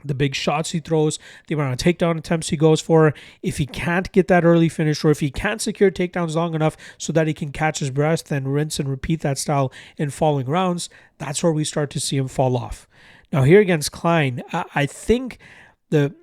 The big shots he throws, the amount of takedown attempts he goes for. If he can't get that early finish, or if he can't secure takedowns long enough so that he can catch his breath, then rinse and repeat that style in following rounds, that's where we start to see him fall off. Now here against Klein, I think the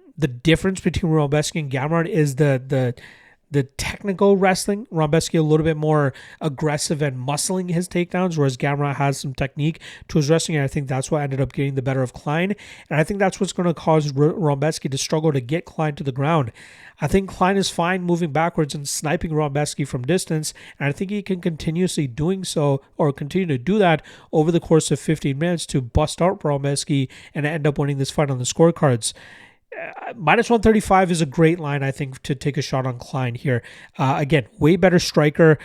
difference between Rebecki and Gamrot is the technical wrestling. Rebecki a little bit more aggressive and muscling his takedowns, whereas Gamrot has some technique to his wrestling, and I think that's what ended up getting the better of Klein. And I think that's what's going to cause Rebecki to struggle to get Klein to the ground. I think Klein is fine moving backwards and sniping Rebecki from distance, and I think he can continuously doing so, or continue to do that over the course of 15 minutes to bust out Rebecki and end up winning this fight on the scorecards. minus 135 is a great line, I think, to take a shot on Klein here. Again, way better striker,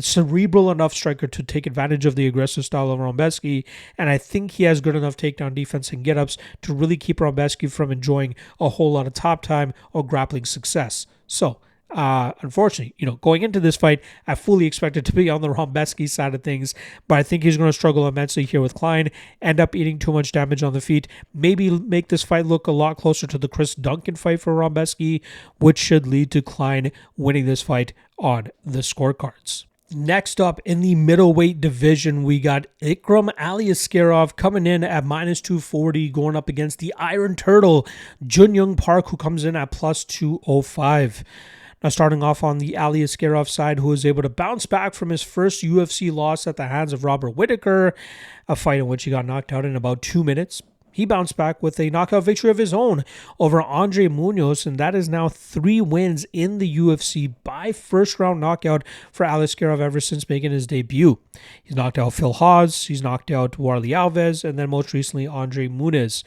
cerebral enough striker to take advantage of the aggressive style of Rebecki, and I think he has good enough takedown defense and get-ups to really keep Rebecki from enjoying a whole lot of top time or grappling success. So, unfortunately, going into this fight, I fully expected to be on the Rebecki side of things, but I think he's going to struggle immensely here with Klein, end up eating too much damage on the feet, maybe make this fight look a lot closer to the Chris Duncan fight for Rebecki, which should lead to Klein winning this fight on the scorecards. Next up in the middleweight division, we got Aliskerov coming in at minus 240, going up against the Iron Turtle, Junyoung Park, who comes in at plus 205. Now, starting off on the Aliskerov side, who was able to bounce back from his first UFC loss at the hands of Robert Whittaker, a fight in which he got knocked out in about 2 minutes. He bounced back with a knockout victory of his own over Andre Munoz, and that is now 3 wins in the UFC by first-round knockout for Aliskerov ever since making his debut. He's knocked out Phil Hawes, he's knocked out Warlley Alves, and then most recently Andre Munoz.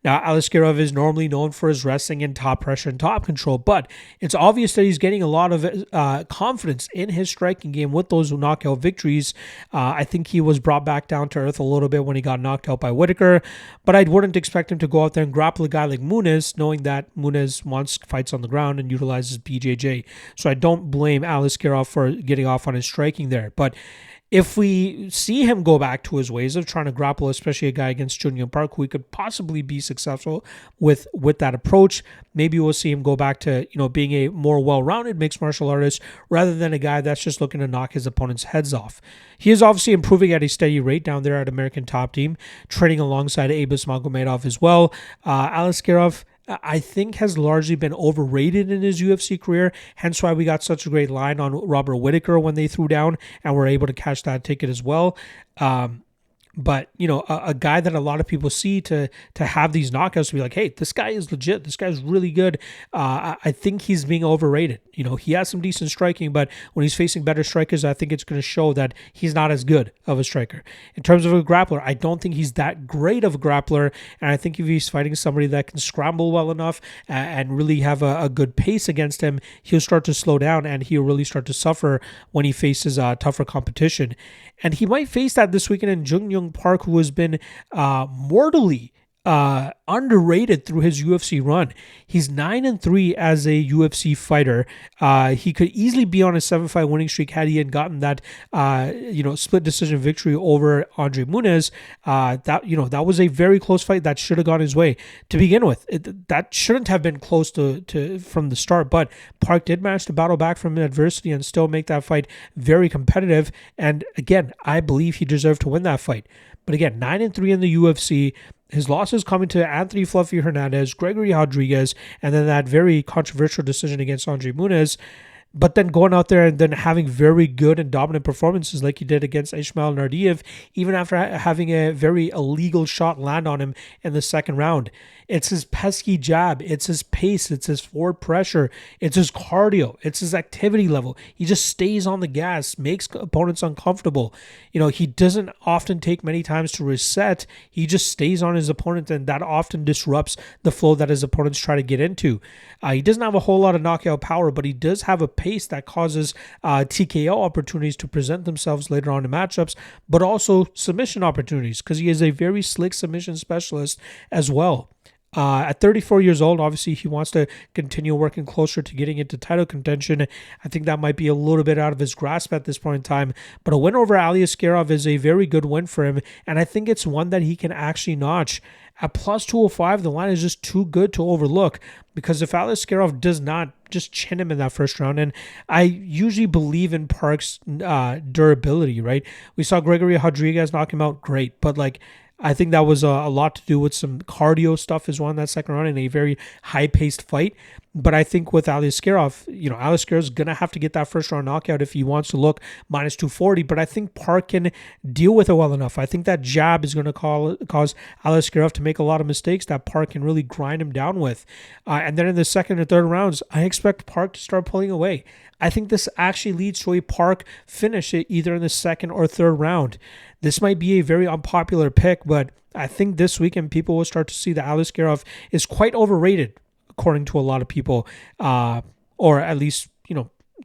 Now, Aliskerov is normally known for his wrestling and top pressure and top control, but it's obvious that he's getting a lot of confidence in his striking game with those knockout victories. I think he was brought back down to earth a little bit when he got knocked out by Whittaker, but I wouldn't expect him to go out there and grapple a guy like Munoz, knowing that Munoz wants fights on the ground and utilizes BJJ. So I don't blame Aliskerov for getting off on his striking there, but if we see him go back to his ways of trying to grapple, especially a guy against Junyoung Park, who he could possibly be successful with that approach, maybe we'll see him go back to being a more well-rounded mixed martial artist rather than a guy that's just looking to knock his opponent's heads off. He is obviously improving at a steady rate down there at American Top Team, training alongside Nurmagomedov as well. Aliskerov, I think, has largely been overrated in his UFC career, hence why we got such a great line on Robert Whittaker when they threw down and were able to cash that ticket as well. But, a guy that a lot of people see to have these knockouts to be like, hey, this guy is legit. This guy's really good. I think he's being overrated. He has some decent striking, but when he's facing better strikers, I think it's going to show that he's not as good of a striker. In terms of a grappler, I don't think he's that great of a grappler. And I think if he's fighting somebody that can scramble well enough and really have a good pace against him, he'll start to slow down and he'll really start to suffer when he faces tougher competition. And he might face that this weekend in Junyoung Park, who has been mortally underrated through his UFC run. He's 9-3 as a UFC fighter. He could easily be on a 7-fight winning streak had he had gotten that split decision victory over Andre Munoz. That was a very close fight that should have gone his way to begin with. That shouldn't have been close to from the start, but Park did manage to battle back from adversity and still make that fight very competitive. And again, I believe he deserved to win that fight. But again, 9-3 in the UFC. His losses coming to Anthony Fluffy Hernandez, Gregory Rodriguez, and then that very controversial decision against Andre Munoz. But then going out there and then having very good and dominant performances like he did against Ismail Nardiev, even after having a very illegal shot land on him in the second round. It's his pesky jab. It's his pace. It's his forward pressure. It's his cardio. It's his activity level. He just stays on the gas, makes opponents uncomfortable. He doesn't often take many times to reset. He just stays on his opponent, and that often disrupts the flow that his opponents try to get into. He doesn't have a whole lot of knockout power, but he does have a pace that causes TKO opportunities to present themselves later on in matchups, but also submission opportunities because he is a very slick submission specialist as well. At 34 years old, obviously he wants to continue working closer to getting into title contention. I think that might be a little bit out of his grasp at this point in time, but a win over Aliskerov is a very good win for him, and I think it's one that he can actually notch. At plus 205, the line is just too good to overlook because if Aliskerov does not just chin him in that first round, and I usually believe in Park's durability, right? We saw Gregory Rodriguez knock him out, great, but I think that was a lot to do with some cardio stuff as well in that second round in a very high-paced fight. But I think with Aliskerov, Aliskerov's going to have to get that first-round knockout if he wants to look minus 240. But I think Park can deal with it well enough. I think that jab is going to cause Aliskerov to make a lot of mistakes that Park can really grind him down with. And then in the second and third rounds, I expect Park to start pulling away. I think this actually leads to a Park finish either in the second or third round. This might be a very unpopular pick, but I think this weekend people will start to see that Aliskerov is quite overrated, according to a lot of people, or at least,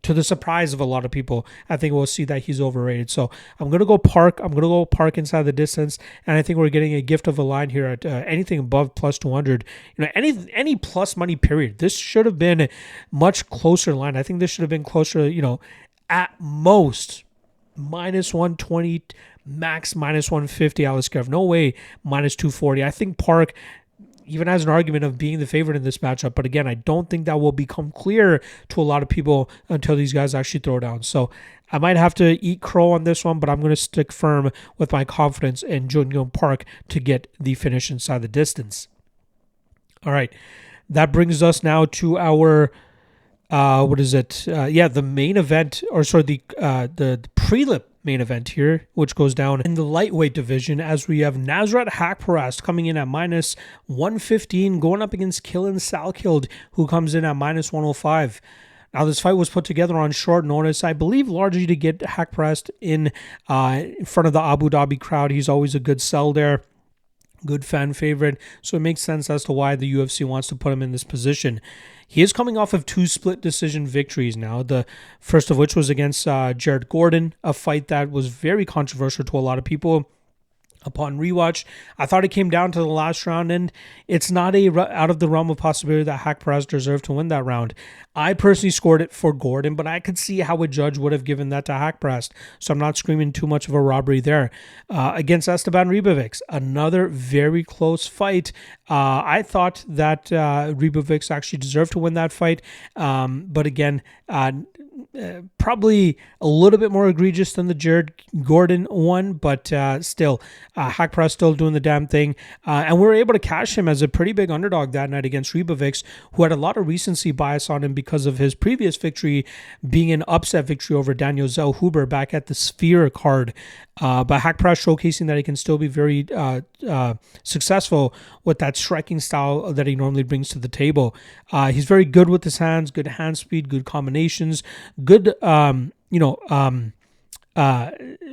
to the surprise of a lot of people. I think we'll see that he's overrated. So I'm going to go Park. I'm going to go Park inside the distance, and I think we're getting a gift of a line here at anything above plus 200. Any plus money period. This should have been a much closer line. I think this should have been closer, at most minus 120, max minus 150 Aliskerov. No way minus 240. I think Park even has an argument of being the favorite in this matchup. But again, I don't think that will become clear to a lot of people until these guys actually throw down. So I might have to eat crow on this one, but I'm going to stick firm with my confidence in Jun Yong Park to get the finish inside the distance. All right. That brings us now to our, the main event, the prelim main event here, which goes down in the lightweight division as we have Nasrat Haqparast coming in at minus 115, going up against Salkilld, who comes in at minus 105. Now, this fight was put together on short notice, I believe largely to get Haqparast in front of the Abu Dhabi crowd. He's always a good sell there. Good fan favorite, so it makes sense as to why the UFC wants to put him in this position. He is coming off of 2 split decision victories now, the first of which was against Jared Gordon, a fight that was very controversial to a lot of people. Upon rewatch, I thought it came down to the last round, and it's not out of the realm of possibility that Haqparast deserved to win that round. I personally scored it for Gordon, but I could see how a judge would have given that to Haqparast, so I'm not screaming too much of a robbery there. Against Esteban Ribovics, another very close fight. I thought that Ribovics actually deserved to win that fight, but again, probably a little bit more egregious than the Jared Gordon one, but still, Haqparast still doing the damn thing. And we were able to cash him as a pretty big underdog that night against Ribovics, who had a lot of recency bias on him because of his previous victory being an upset victory over Daniel Zellhuber back at the Sphere card. But Haqparast showcasing that he can still be very successful with that striking style that he normally brings to the table. He's very good with his hands, good hand speed, good combinations, good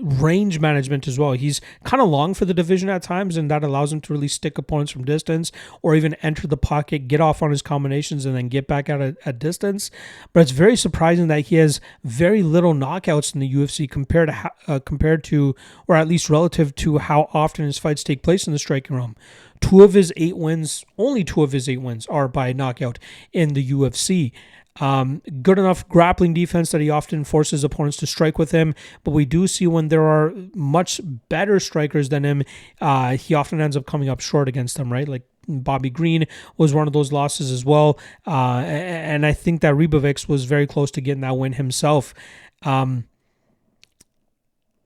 range management as well. He's kind of long for the division at times, and that allows him to really stick opponents from distance or even enter the pocket, get off on his combinations, and then get back out at distance. But it's very surprising that he has very little knockouts in the UFC compared to, or at least relative to how often his fights take place in the striking realm. Only two of his eight wins are by knockout in the UFC. Good enough grappling defense that he often forces opponents to strike with him, but we do see when there are much better strikers than him, he often ends up coming up short against them, right? Like Bobby Green was one of those losses as well, and I think that Ribovics was very close to getting that win himself.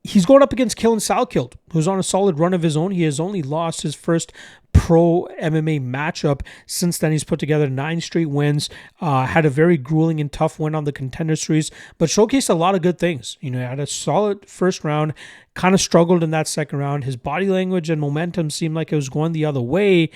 He's going up against Salkilld, who's on a solid run of his own. He has only lost his first pro MMA matchup. Since then, he's put together 9 straight wins, had a very grueling and tough win on the Contender Series, but showcased a lot of good things. Had a solid first round, kind of struggled in that second round. His body language and momentum seemed like it was going the other way,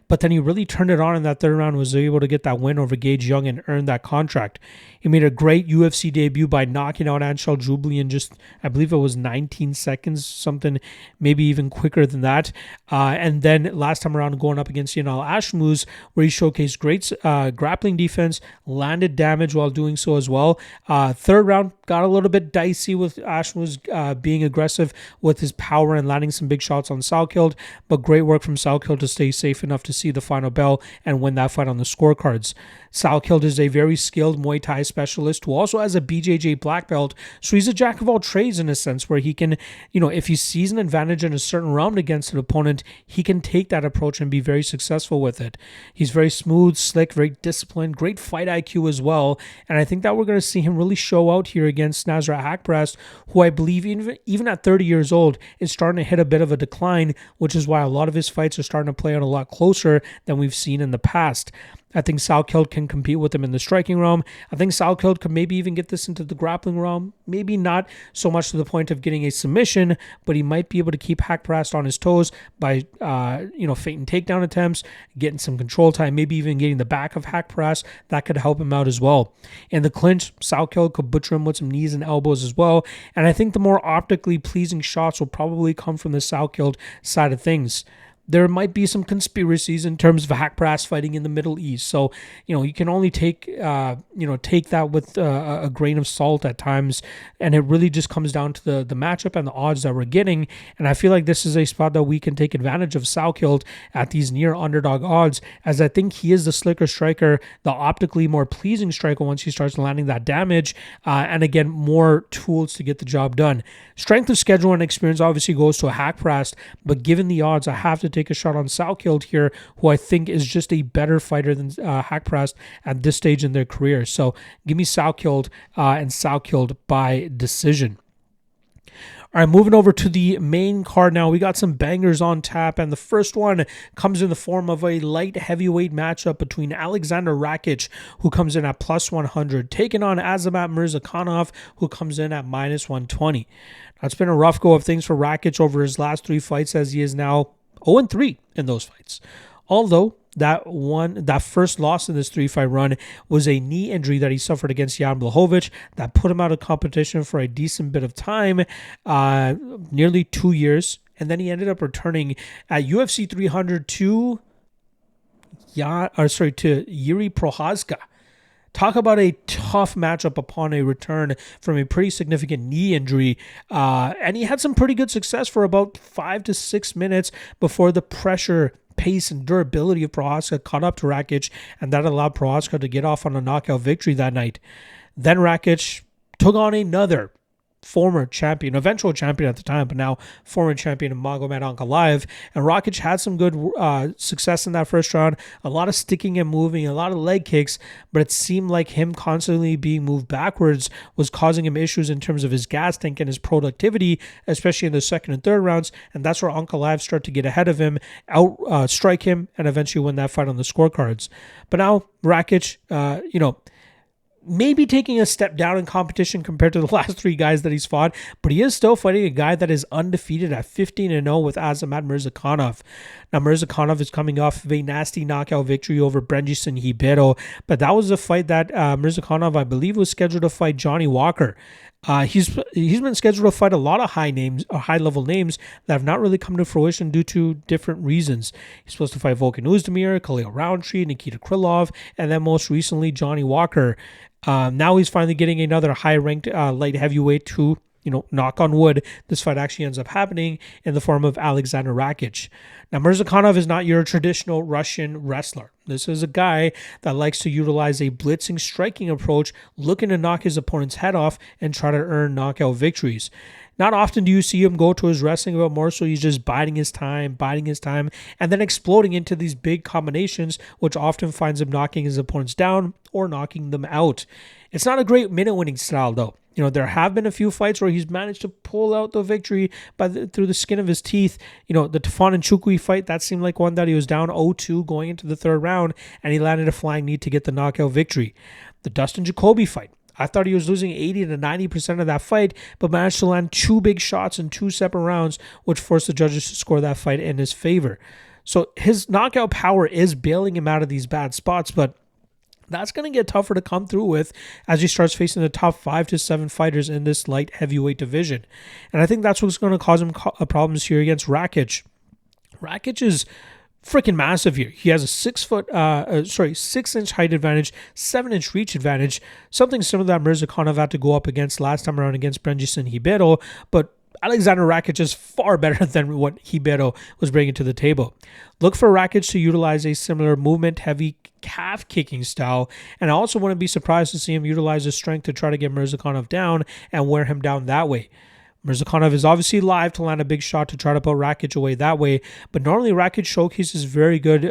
but then he really turned it on in that third round, was able to get that win over Gage Young and earn that contract. He made a great UFC debut by knocking out Anshel Jubli in just, I believe it was 19 seconds, something maybe even quicker than that. And then last time around going up against Yanal Ashmuz, where he showcased great grappling defense, landed damage while doing so as well. Third round got a little bit dicey with Ashmuz being aggressive with his power and landing some big shots on Salkilld, but great work from Salkilld to stay safe enough to see the final bell and win that fight on the scorecards. Salkilld is a very skilled Muay Thai specialist who also has a BJJ black belt, so he's a jack of all trades in a sense where he can, if he sees an advantage in a certain round against an opponent, he can take that approach and be very successful with it. He's very smooth, slick, very disciplined, great fight IQ as well, and I think that we're going to see him really show out here against Nasrat Haqparast, who I believe even at 30 years old is starting to hit a bit of a decline, which is why a lot of his fights are starting to play out a lot closer faster than we've seen in the past. I think Salkilld can compete with him in the striking realm. I think Salkilld could maybe even get this into the grappling realm. Maybe not so much to the point of getting a submission, but he might be able to keep Haqparast on his toes by, feinting takedown attempts, getting some control time, maybe even getting the back of Haqparast. That could help him out as well. In the clinch, Salkilld could butcher him with some knees and elbows as well. And I think the more optically pleasing shots will probably come from the Salkilld side of things. There might be some conspiracies in terms of Haqparast fighting in the Middle East. So, you can only take that with a grain of salt at times. And it really just comes down to the matchup and the odds that we're getting. And I feel like this is a spot that we can take advantage of Salkilld at these near underdog odds, as I think he is the slicker striker, the optically more pleasing striker once he starts landing that damage. And again, more tools to get the job done. Strength of schedule and experience obviously goes to a Haqparast, but given the odds, I have to take a shot on Salkilld here, who I think is just a better fighter than Haqparast at this stage in their career. So give me Salkilld and Salkilld by decision. All right, moving over to the main card now. We got some bangers on tap, and the first one comes in the form of a light heavyweight matchup between Alexander Rakic, who comes in at plus 100, taking on Azamat Murzakanov, who comes in at minus 120. Now, it's been a rough go of things for Rakic over his last 3 fights, as he is now 0-3 in those fights. Although that first loss in this 3-fight run was a knee injury that he suffered against Jan Blachowicz that put him out of competition for a decent bit of time, nearly 2 years, and then he ended up returning at UFC 300 to Yuri Prochazka. Talk about a tough matchup upon a return from a pretty significant knee injury. And he had some pretty good success for about 5 to 6 minutes before the pressure, pace, and durability of Prochazka caught up to Rakic, and that allowed Prochazka to get off on a knockout victory that night. Then Rakic took on another former champion, eventual champion at the time, but now former champion Magomed Ankalaev. And Rakic had some good success in that first round, a lot of sticking and moving, a lot of leg kicks, but it seemed like him constantly being moved backwards was causing him issues in terms of his gas tank and his productivity, especially in the second and third rounds. And that's where Ankalaev started to get ahead of him, strike him, and eventually win that fight on the scorecards. But now Rakic, maybe taking a step down in competition compared to the last 3 guys that he's fought, but he is still fighting a guy that is undefeated at 15-0 with Azamat Murzakanov. Now, Murzakanov is coming off of a nasty knockout victory over Brandison Ribeiro, but that was a fight that Murzakanov, I believe, was scheduled to fight Johnny Walker. He's been scheduled to fight a lot of high-level names that have not really come to fruition due to different reasons. He's supposed to fight Volkan Oezdemir, Khalil Roundtree, Nikita Krylov, and then most recently Johnny Walker. Now he's finally getting another high-ranked light heavyweight to, knock on wood, this fight actually ends up happening in the form of Alexander Rakic. Now, Murzakanov is not your traditional Russian wrestler. This is a guy that likes to utilize a blitzing striking approach, looking to knock his opponent's head off and try to earn knockout victories. Not often do you see him go to his wrestling, but more so he's just biding his time, and then exploding into these big combinations, which often finds him knocking his opponents down or knocking them out. It's not a great minute-winning style, though. There have been a few fights where he's managed to pull out the victory through the skin of his teeth. The Tufan and Chukwi fight, that seemed like one that he was down 0-2 going into the third round, and he landed a flying knee to get the knockout victory. The Dustin Jacoby fight, I thought he was losing 80 to 90% of that fight, but managed to land 2 big shots in 2 separate rounds, which forced the judges to score that fight in his favor. So his knockout power is bailing him out of these bad spots, but that's going to get tougher to come through with as he starts facing the top 5 to 7 fighters in this light heavyweight division. And I think that's what's going to cause him problems here against Rakic. Rakic is freaking massive here. He has a 6-inch height advantage, 7-inch reach advantage, something similar that Murzakanov had to go up against last time around against Brandison Ribeiro, but Alexander Rakic is far better than what Ribeiro was bringing to the table. Look for Rakic to utilize a similar movement-heavy calf kicking style, and I also wouldn't be surprised to see him utilize his strength to try to get Murzakanov down and wear him down that way. Murzakanov is obviously live to land a big shot to try to put Rakic away that way, but normally Rakic showcases very good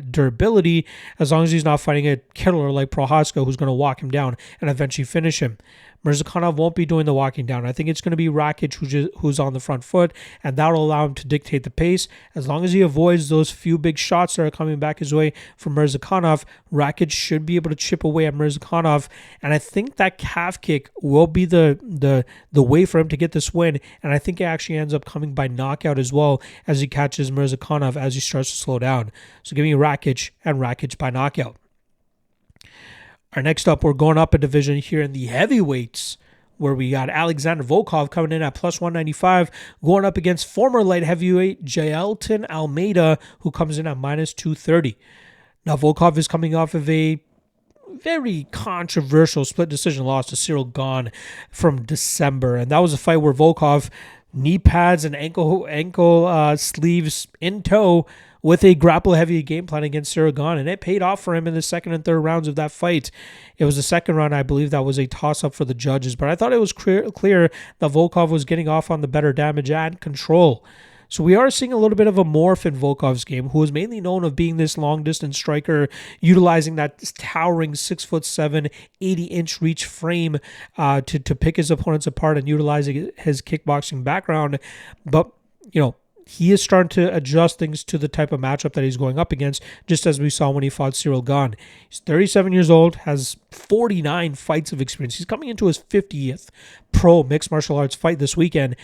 durability as long as he's not fighting a killer like Prochazka who's going to walk him down and eventually finish him. Murzakanov won't be doing the walking down. I think it's going to be Rakic who's on the front foot, and that'll allow him to dictate the pace. As long as he avoids those few big shots that are coming back his way from Murzakanov, Rakic should be able to chip away at Murzakanov, and I think that calf kick will be the way for him to get this win, and I think it actually ends up coming by knockout as well as he catches Murzakanov as he starts to slow down. So give me Rakic and Rakic by knockout. Our next up, we're going up a division here in the heavyweights, where we got Alexander Volkov coming in at plus 195, going up against former light heavyweight Jailton Almeida, who comes in at minus 230. Now, Volkov is coming off of a very controversial split decision loss to Cyril Gane from December, and that was a fight where Volkov knee pads and ankle sleeves in tow with a grapple-heavy game plan against Cyril Gane, and it paid off for him in the second and third rounds of that fight. It was the second round, I believe, that was a toss-up for the judges, but I thought it was clear that Volkov was getting off on the better damage and control. So we are seeing a little bit of a morph in Volkov's game, who is mainly known of being this long-distance striker, utilizing that towering 6'7", 80-inch reach frame to pick his opponents apart and utilizing his kickboxing background. But, he is starting to adjust things to the type of matchup that he's going up against, just as we saw when he fought Cyril Gane. He's 37 years old, has 49 fights of experience. He's coming into his 50th pro mixed martial arts fight this weekend.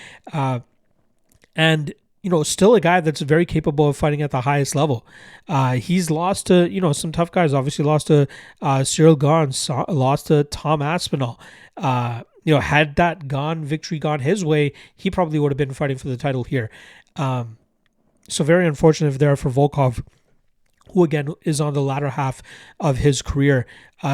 And still a guy that's very capable of fighting at the highest level. He's lost to, some tough guys. Obviously lost to Cyril Gane, lost to Tom Aspinall. Had that victory gone his way, he probably would have been fighting for the title here. So very unfortunate there for Volkov, who again is on the latter half of his career.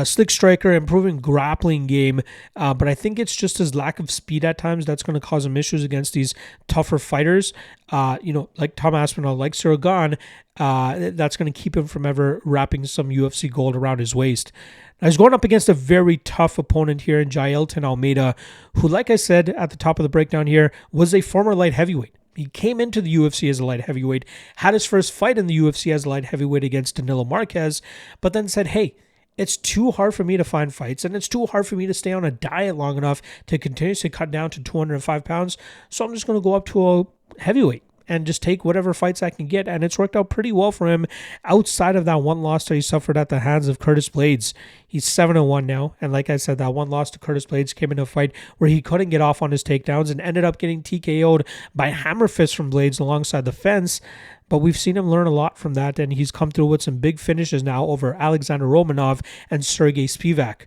Slick striker, improving grappling game, but I think it's just his lack of speed at times that's going to cause him issues against these tougher fighters, like Tom Aspinall, like Cyril Gane. That's going to keep him from ever wrapping some UFC gold around his waist. Now, he's going up against a very tough opponent here in Jailton Almeida, who, like I said at the top of the breakdown here, was a former light heavyweight. He came into the UFC as a light heavyweight, had his first fight in the UFC as a light heavyweight against Danilo Marquez, but then said, hey, it's too hard for me to find fights, and it's too hard for me to stay on a diet long enough to continuously cut down to 205 pounds, so I'm just going to go up to a heavyweight and just take whatever fights I can get, and it's worked out pretty well for him outside of that one loss that he suffered at the hands of Curtis Blades. He's 7-1 now, and like I said, that one loss to Curtis Blades came in a fight where he couldn't get off on his takedowns and ended up getting TKO'd by hammer fists from Blades alongside the fence. But we've seen him learn a lot from that, and he's come through with some big finishes now over Alexander Romanov and Sergey Spivak.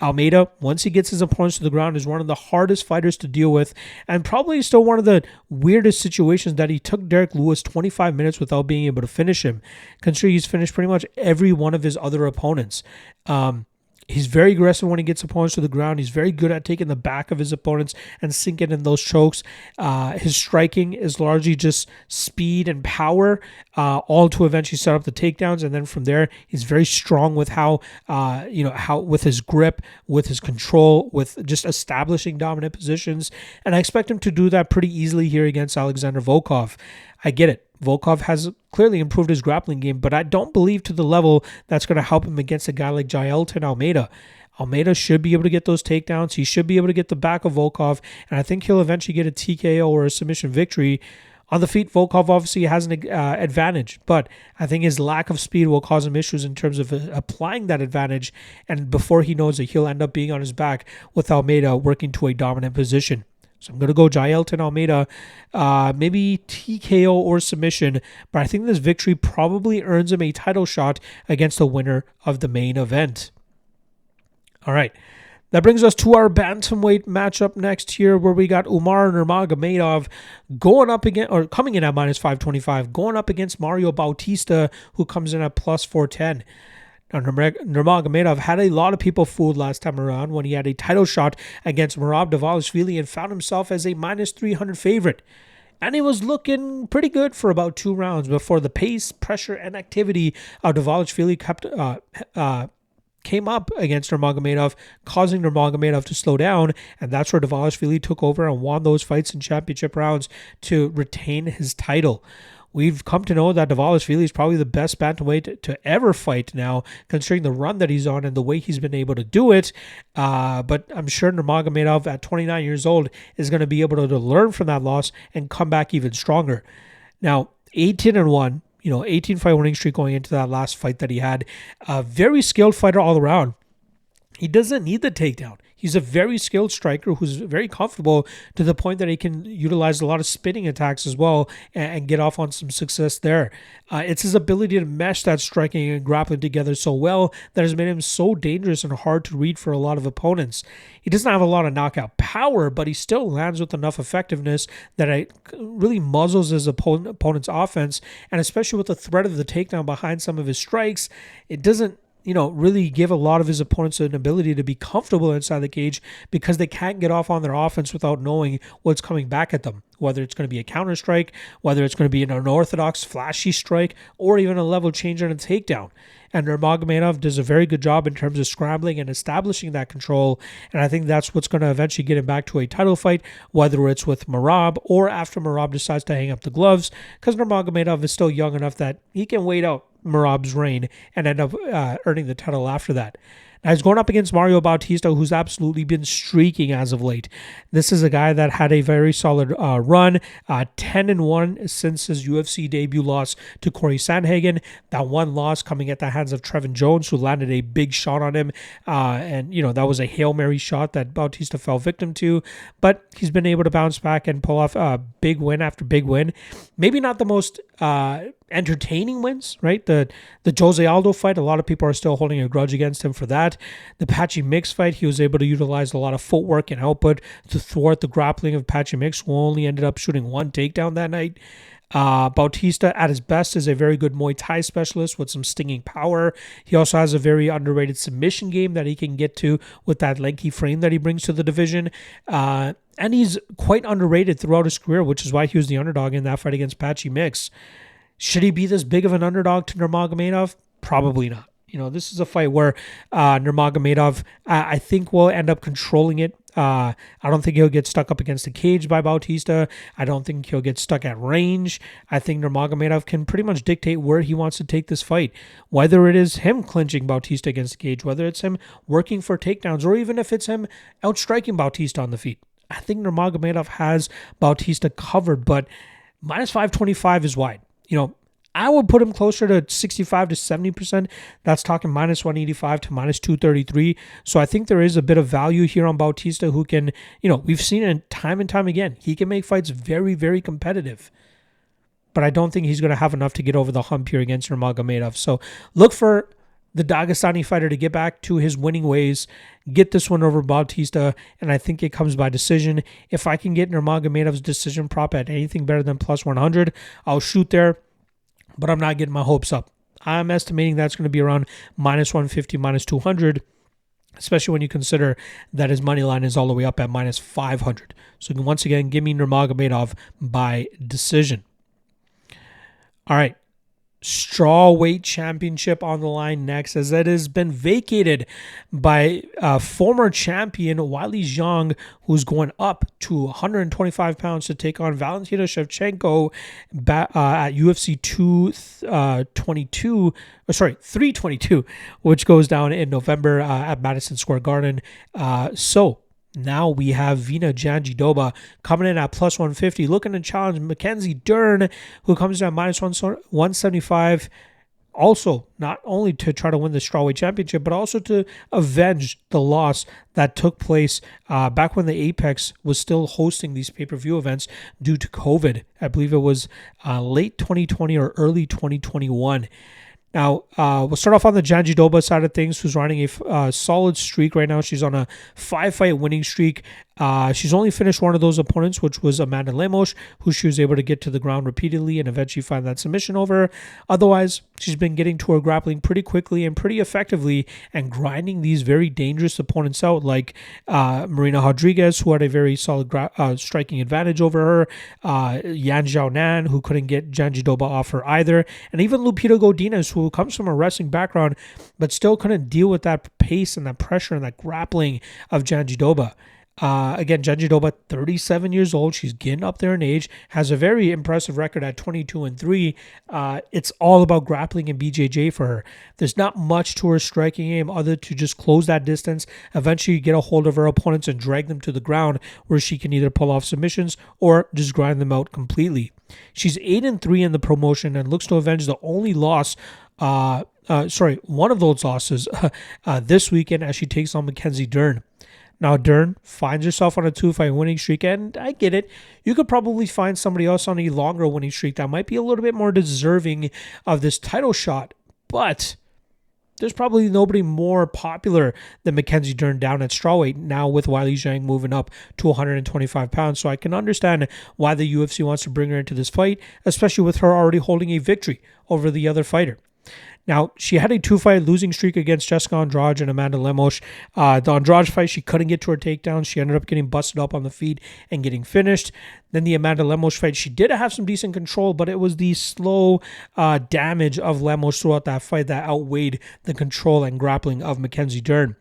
Almeida, once he gets his opponents to the ground, is one of the hardest fighters to deal with, and probably still one of the weirdest situations that he took Derek Lewis 25 minutes without being able to finish him, considering he's finished pretty much every one of his other opponents. He's very aggressive when he gets opponents to the ground. He's very good at taking the back of his opponents and sinking in those chokes. His striking is largely just speed and power, all to eventually set up the takedowns. And then from there, he's very strong with how with his grip, with his control, with just establishing dominant positions. And I expect him to do that pretty easily here against Alexander Volkov. I get it. Volkov has clearly improved his grappling game, but I don't believe to the level that's going to help him against a guy like Jailton Almeida. Almeida should be able to get those takedowns. He should be able to get the back of Volkov, and I think he'll eventually get a TKO or a submission victory. On the feet, Volkov obviously has an advantage, but I think his lack of speed will cause him issues in terms of applying that advantage, and before he knows it, he'll end up being on his back with Almeida working to a dominant position. So I'm going to go Jailton Almeida, maybe TKO or submission, but I think this victory probably earns him a title shot against the winner of the main event. All right, that brings us to our bantamweight matchup next here, where we got Umar Nurmagomedov coming in at minus 525, going up against Mario Bautista, who comes in at plus 410. Now, Nurmagomedov had a lot of people fooled last time around when he had a title shot against Merab Dvalishvili and found himself as a minus 300 favorite. And he was looking pretty good for about 2 rounds before the pace, pressure, and activity of Dvalishvili came up against Nurmagomedov, causing Nurmagomedov to slow down, and that's where Dvalishvili took over and won those fights in championship rounds to retain his title. we've come to know that Dvalishvili is probably the best bantamweight to ever fight now, considering the run that he's on and the way he's been able to do it. But I'm sure Nurmagomedov at 29 years old is going to be able to learn from that loss and come back even stronger. Now, 18-1, 18-fight winning streak going into that last fight that he had. A very skilled fighter all around. He doesn't need the takedown. He's a very skilled striker who's very comfortable to the point that he can utilize a lot of spinning attacks as well and get off on some success there. It's his ability to mesh that striking and grappling together so well that has made him so dangerous and hard to read for a lot of opponents. He doesn't have a lot of knockout power, but he still lands with enough effectiveness that it really muzzles his opponent's offense, and especially with the threat of the takedown behind some of his strikes, it doesn't really give a lot of his opponents an ability to be comfortable inside the cage because they can't get off on their offense without knowing what's coming back at them, whether it's going to be a counter strike, whether it's going to be an unorthodox flashy strike, or even a level changer and a takedown. And Nurmagomedov does a very good job in terms of scrambling and establishing that control, and I think that's what's going to eventually get him back to a title fight, whether it's with Merab or after Merab decides to hang up the gloves, because Nurmagomedov is still young enough that he can wait out Merab's reign and end up earning the title after that. Now he's going up against Mario Bautista, who's absolutely been streaking as of late. This is a guy that had a very solid run, 10-1 since his UFC debut loss to Corey Sandhagen. That one loss coming at the hands of Trevin Jones, who landed a big shot on him. And that was a Hail Mary shot that Bautista fell victim to. But he's been able to bounce back and pull off big win after big win. Maybe not the most entertaining wins, right? The Jose Aldo fight, a lot of people are still holding a grudge against him for that. The Patchy Mix fight, he was able to utilize a lot of footwork and output to thwart the grappling of Patchy Mix, who only ended up shooting one takedown that night. Bautista, at his best, is a very good Muay Thai specialist with some stinging power. He also has a very underrated submission game that he can get to with that lanky frame that he brings to the division. And he's quite underrated throughout his career, which is why he was the underdog in that fight against Patchy Mix. Should he be this big of an underdog to Nurmagomedov? Probably not. This is a fight where Nurmagomedov, I think, will end up controlling it. I don't think he'll get stuck up against the cage by Bautista. I don't think he'll get stuck at range. I think Nurmagomedov can pretty much dictate where he wants to take this fight, whether it is him clinching Bautista against the cage, whether it's him working for takedowns, or even if it's him outstriking Bautista on the feet. I think Nurmagomedov has Bautista covered, but minus 525 is wide. I would put him closer to 65 to 70%. That's talking minus 185 to minus 233. So I think there is a bit of value here on Bautista, who can, we've seen it time and time again. He can make fights very, very competitive. But I don't think he's going to have enough to get over the hump here against Nurmagomedov. So look for the Dagestani fighter to get back to his winning ways, get this one over Bautista, and I think it comes by decision. If I can get Nurmagomedov's decision prop at anything better than plus 100, I'll shoot there. But I'm not getting my hopes up. I'm estimating that's going to be around minus 150, minus 200, especially when you consider that his money line is all the way up at minus 500. So once again, give me Nurmagomedov by decision. All right. Strawweight championship on the line next, as it has been vacated by former champion Wiley Zhang, who's going up to 125 pounds to take on Valentina Shevchenko at UFC 322, which goes down in November at Madison Square Garden. Now we have Vina Jandiroba coming in at plus 150, looking to challenge Mackenzie Dern, who comes in at minus 175. Also, not only to try to win the strawweight championship, but also to avenge the loss that took place back when the Apex was still hosting these pay-per-view events due to COVID. I believe it was late 2020 or early 2021. Now, we'll start off on the Jandiroba side of things, who's running a solid streak right now. She's on a 5-fight winning streak. She's only finished one of those opponents, which was Amanda Lemos, who she was able to get to the ground repeatedly and eventually find that submission over. Otherwise, she's been getting to her grappling pretty quickly and pretty effectively and grinding these very dangerous opponents out, like Marina Rodriguez, who had a very solid striking advantage over her, Yan Xiaonan, who couldn't get Jandiroba off her either, and even Lupita Godinez, who comes from a wrestling background, but still couldn't deal with that pace and that pressure and that grappling of Jandiroba. Again, Jandiroba, 37 years old. She's getting up there in age. Has a very impressive record at 22-3. It's all about grappling and BJJ for her. There's not much to her striking game other to just close that distance, eventually get a hold of her opponents and drag them to the ground, where she can either pull off submissions or just grind them out completely. She's 8-3 in the promotion and looks to avenge the only loss. One of those losses this weekend as she takes on Mackenzie Dern. Now, Dern finds herself on a 2-fight winning streak, and I get it. You could probably find somebody else on a longer winning streak that might be a little bit more deserving of this title shot, but there's probably nobody more popular than Mackenzie Dern down at strawweight now, with Weili Zhang moving up to 125 pounds. So I can understand why the UFC wants to bring her into this fight, especially with her already holding a victory over the other fighter. Now, she had a 2-fight losing streak against Jessica Andrade and Amanda Lemos. The Andrade fight, she couldn't get to her takedowns. She ended up getting busted up on the feet and getting finished. Then the Amanda Lemos fight, she did have some decent control, but it was the slow damage of Lemos throughout that fight that outweighed the control and grappling of Mackenzie Dern.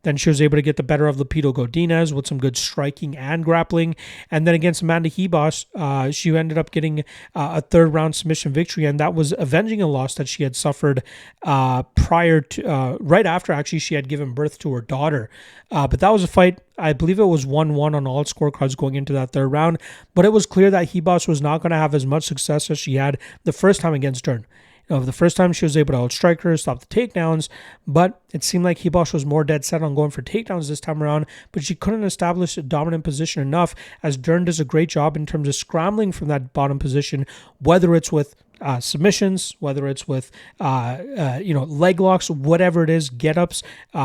Then she was able to get the better of Lepido Godinez with some good striking and grappling. And then against Amanda Haqparast, she ended up getting a third-round submission victory, and that was avenging a loss that she had suffered right after, actually, she had given birth to her daughter. But that was a fight, I believe it was 1-1 on all scorecards going into that third round. But it was clear that Haqparast was not going to have as much success as she had the first time against Dern. The first time she was able to outstrike her, stop the takedowns, but it seemed like Haqparast was more dead set on going for takedowns this time around, but she couldn't establish a dominant position enough, as Dern does a great job in terms of scrambling from that bottom position, whether it's with submissions, whether it's with leg locks, whatever it is, get-ups,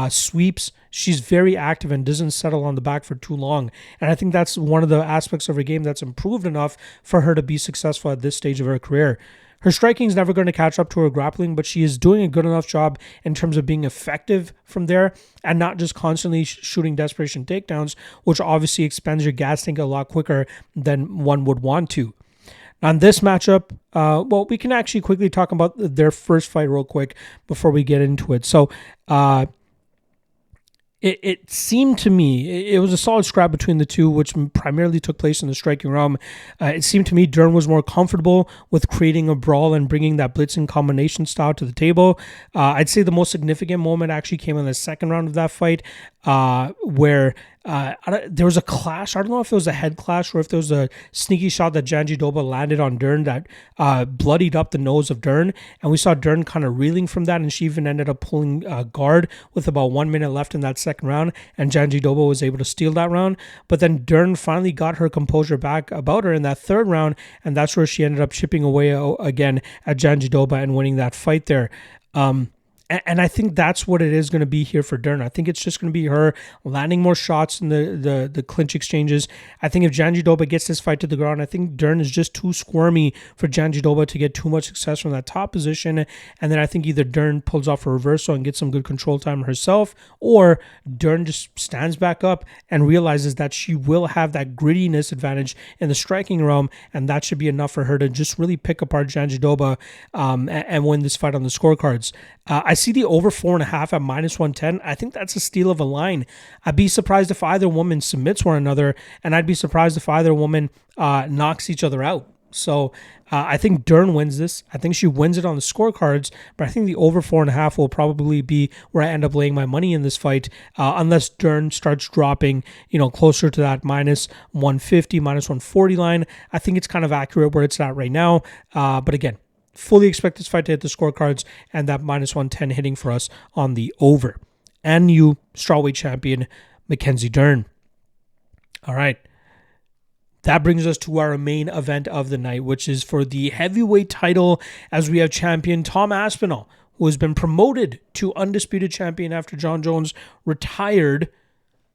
sweeps. She's very active and doesn't settle on the back for too long. And I think that's one of the aspects of her game that's improved enough for her to be successful at this stage of her career. Her striking is never going to catch up to her grappling, but she is doing a good enough job in terms of being effective from there and not just constantly shooting desperation takedowns, which obviously expends your gas tank a lot quicker than one would want to. On this matchup, we can actually quickly talk about their first fight real quick before we get into it. So, It seemed to me, it was a solid scrap between the two, which primarily took place in the striking realm. It seemed to me Dern was more comfortable with creating a brawl and bringing that blitzing combination style to the table. I'd say the most significant moment actually came in the second round of that fight, where there was a clash. I don't know if it was a head clash or if there was a sneaky shot that Jandiroba landed on Dern that bloodied up the nose of Dern. And we saw Dern kind of reeling from that, and she even ended up pulling guard with about 1 minute left in that second round, and Jandiroba was able to steal that round. But then Dern finally got her composure back about her in that third round, and that's where she ended up chipping away again at Jandiroba and winning that fight there. And I think that's what it is going to be here for Dern. I think it's just going to be her landing more shots in the clinch exchanges. I think if Jandiroba gets this fight to the ground, I think Dern is just too squirmy for Jandiroba to get too much success from that top position. And then I think either Dern pulls off a reversal and gets some good control time herself, or Dern just stands back up and realizes that she will have that grittiness advantage in the striking realm, and that should be enough for her to just really pick apart Jandiroba and win this fight on the scorecards. I see the over 4.5 at -110. I think that's a steal of a line. I'd be surprised if either woman submits one another, and I'd be surprised if either woman knocks each other out. So I think Dern wins this. I think she wins it on the scorecards, but I think the over 4.5 will probably be where I end up laying my money in this fight, unless Dern starts dropping, closer to that -150, -140 line. I think it's kind of accurate where it's at right now. But again, fully expect this fight to hit the scorecards, and that -110 hitting for us on the over. And new strawweight champion, Mackenzie Dern. All right. That brings us to our main event of the night, which is for the heavyweight title, as we have champion Tom Aspinall, who has been promoted to undisputed champion after John Jones retired.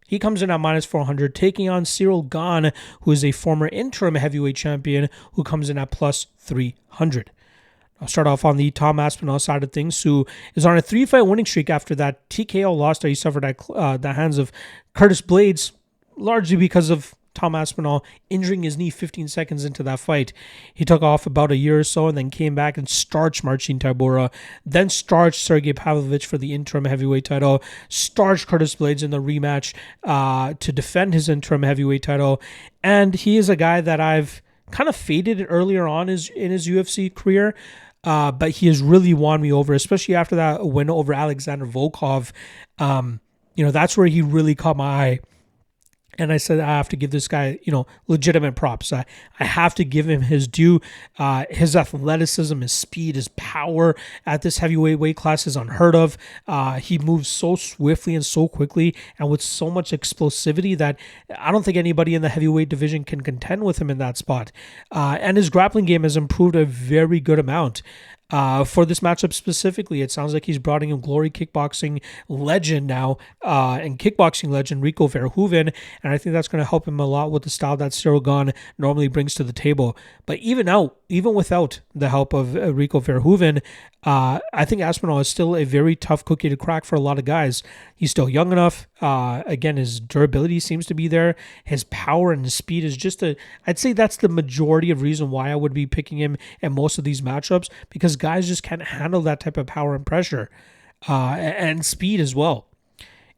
He comes in at -400, taking on Cyril Gane, who is a former interim heavyweight champion, who comes in at +300. I'll start off on the Tom Aspinall side of things, who is on a 3-fight winning streak after that TKO loss that he suffered at the hands of Curtis Blades, largely because of Tom Aspinall injuring his knee 15 seconds into that fight. He took off about a year or so and then came back and starched Marcin Tybura, then starched Sergey Pavlovich for the interim heavyweight title, starched Curtis Blades in the rematch to defend his interim heavyweight title. And he is a guy that I've kind of faded earlier on in his UFC career. But he has really won me over, especially after that win over Alexander Volkov. That's where he really caught my eye. And I said, I have to give this guy, legitimate props. I have to give him his due. His athleticism, his speed, his power at this heavyweight weight class is unheard of. He moves so swiftly and so quickly and with so much explosivity that I don't think anybody in the heavyweight division can contend with him in that spot. And his grappling game has improved a very good amount. For this matchup specifically, it sounds like he's brought in Glory kickboxing legend now, and kickboxing legend Rico Verhoeven, and I think that's going to help him a lot with the style that Cyril Gane normally brings to the table. But even without the help of Rico Verhoeven, I think Aspinall is still a very tough cookie to crack for a lot of guys. He's still young enough. Again, his durability seems to be there. His power and his speed is I'd say that's the majority of reason why I would be picking him in most of these matchups, because guys just can't handle that type of power and pressure, and speed as well.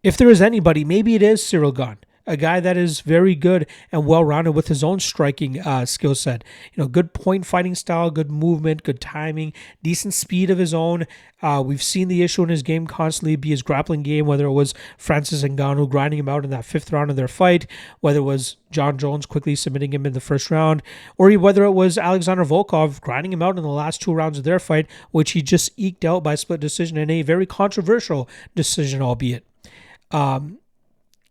If there is anybody, maybe it is Cyril Gane, a guy that is very good and well-rounded with his own striking skill set. Good point fighting style, good movement, good timing, decent speed of his own. We've seen the issue in his game constantly be his grappling game, whether it was Francis Ngannou grinding him out in that 5th round of their fight, whether it was John Jones quickly submitting him in the 1st round, or whether it was Alexander Volkov grinding him out in the last 2 rounds of their fight, which he just eked out by split decision in a very controversial decision, albeit.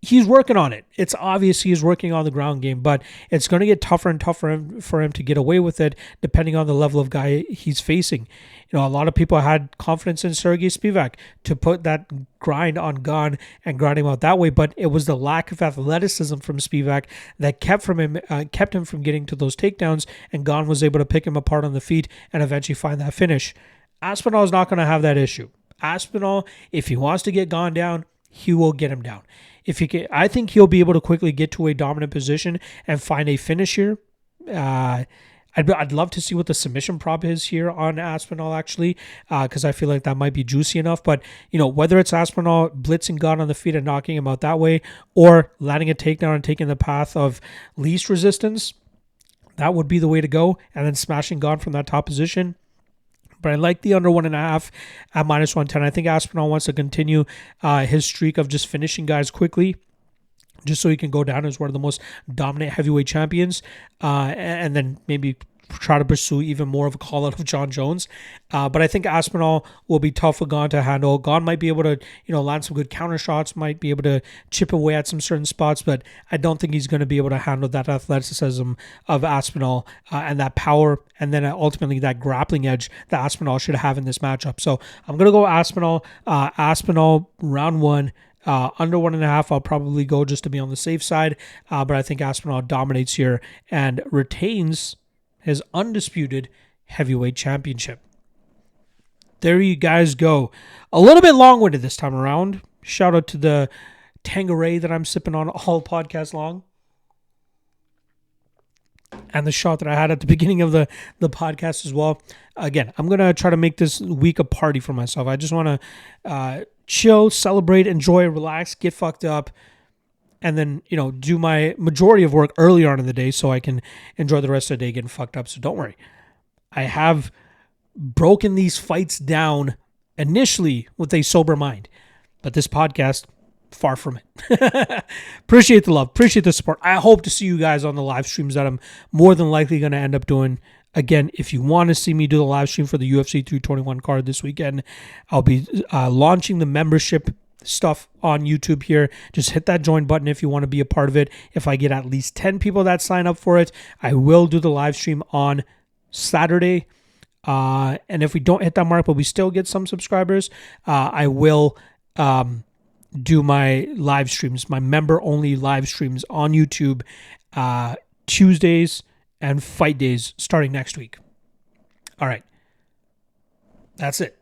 He's working on it. It's obvious he's working on the ground game, but it's going to get tougher and tougher for him to get away with it, depending on the level of guy he's facing. A lot of people had confidence in Sergey Spivak to put that grind on Gane and grind him out that way, but it was the lack of athleticism from Spivak that kept him from getting to those takedowns, and Gane was able to pick him apart on the feet and eventually find that finish. Aspinall is not going to have that issue. Aspinall, if he wants to get Gane down, he will get him down. I think he'll be able to quickly get to a dominant position and find a finish here. I'd love to see what the submission prop is here on Aspinall, actually, because I feel like that might be juicy enough. But, whether it's Aspinall blitzing Gane on the feet and knocking him out that way, or landing a takedown and taking the path of least resistance, that would be the way to go, and then smashing Gane from that top position. But I like the under 1.5 at -110. I think Aspinall wants to continue his streak of just finishing guys quickly, just so he can go down as one of the most dominant heavyweight champions, and then maybe try to pursue even more of a call out of John Jones. But I think Aspinall will be tough for Gane to handle. Gane might be able to, land some good counter shots, might be able to chip away at some certain spots, but I don't think he's going to be able to handle that athleticism of Aspinall and that power, and then ultimately that grappling edge that Aspinall should have in this matchup. So I'm going to go Aspinall. Aspinall round 1. Under 1.5, I'll probably go just to be on the safe side. But I think Aspinall dominates here and retains his undisputed heavyweight championship. There you guys go. A little bit long-winded this time around. Shout out to the Tanqueray that I'm sipping on all podcast long. And the shot that I had at the beginning of the podcast as well. Again, I'm going to try to make this week a party for myself. I just want to chill, celebrate, enjoy, relax, get fucked up, and then, do my majority of work early on in the day so I can enjoy the rest of the day getting fucked up. So don't worry. I have broken these fights down initially with a sober mind, but this podcast, far from it. Appreciate the love. Appreciate the support. I hope to see you guys on the live streams that I'm more than likely going to end up doing. Again, if you want to see me do the live stream for the UFC 321 card this weekend, I'll be launching the membership stuff on YouTube here. Just hit that join button if you want to be a part of it. If I get at least 10 people that sign up for it, I will do the live stream on Saturday. And if we don't hit that mark, but we still get some subscribers, I will do my live streams, my member-only live streams on YouTube Tuesdays and fight days starting next week. All right. That's it.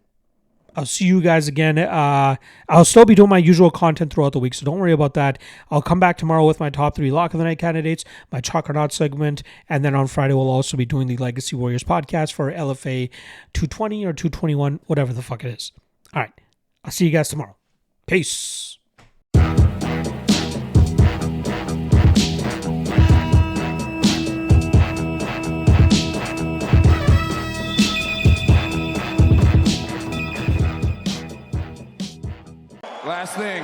I'll see you guys again. I'll still be doing my usual content throughout the week, so don't worry about that. I'll come back tomorrow with my top 3 Lock of the Night candidates, my Chalk or Not segment, and then on Friday we'll also be doing the Legacy Warriors podcast for LFA 220 or 221, whatever the fuck it is. All right. I'll see you guys tomorrow. Peace. Last thing.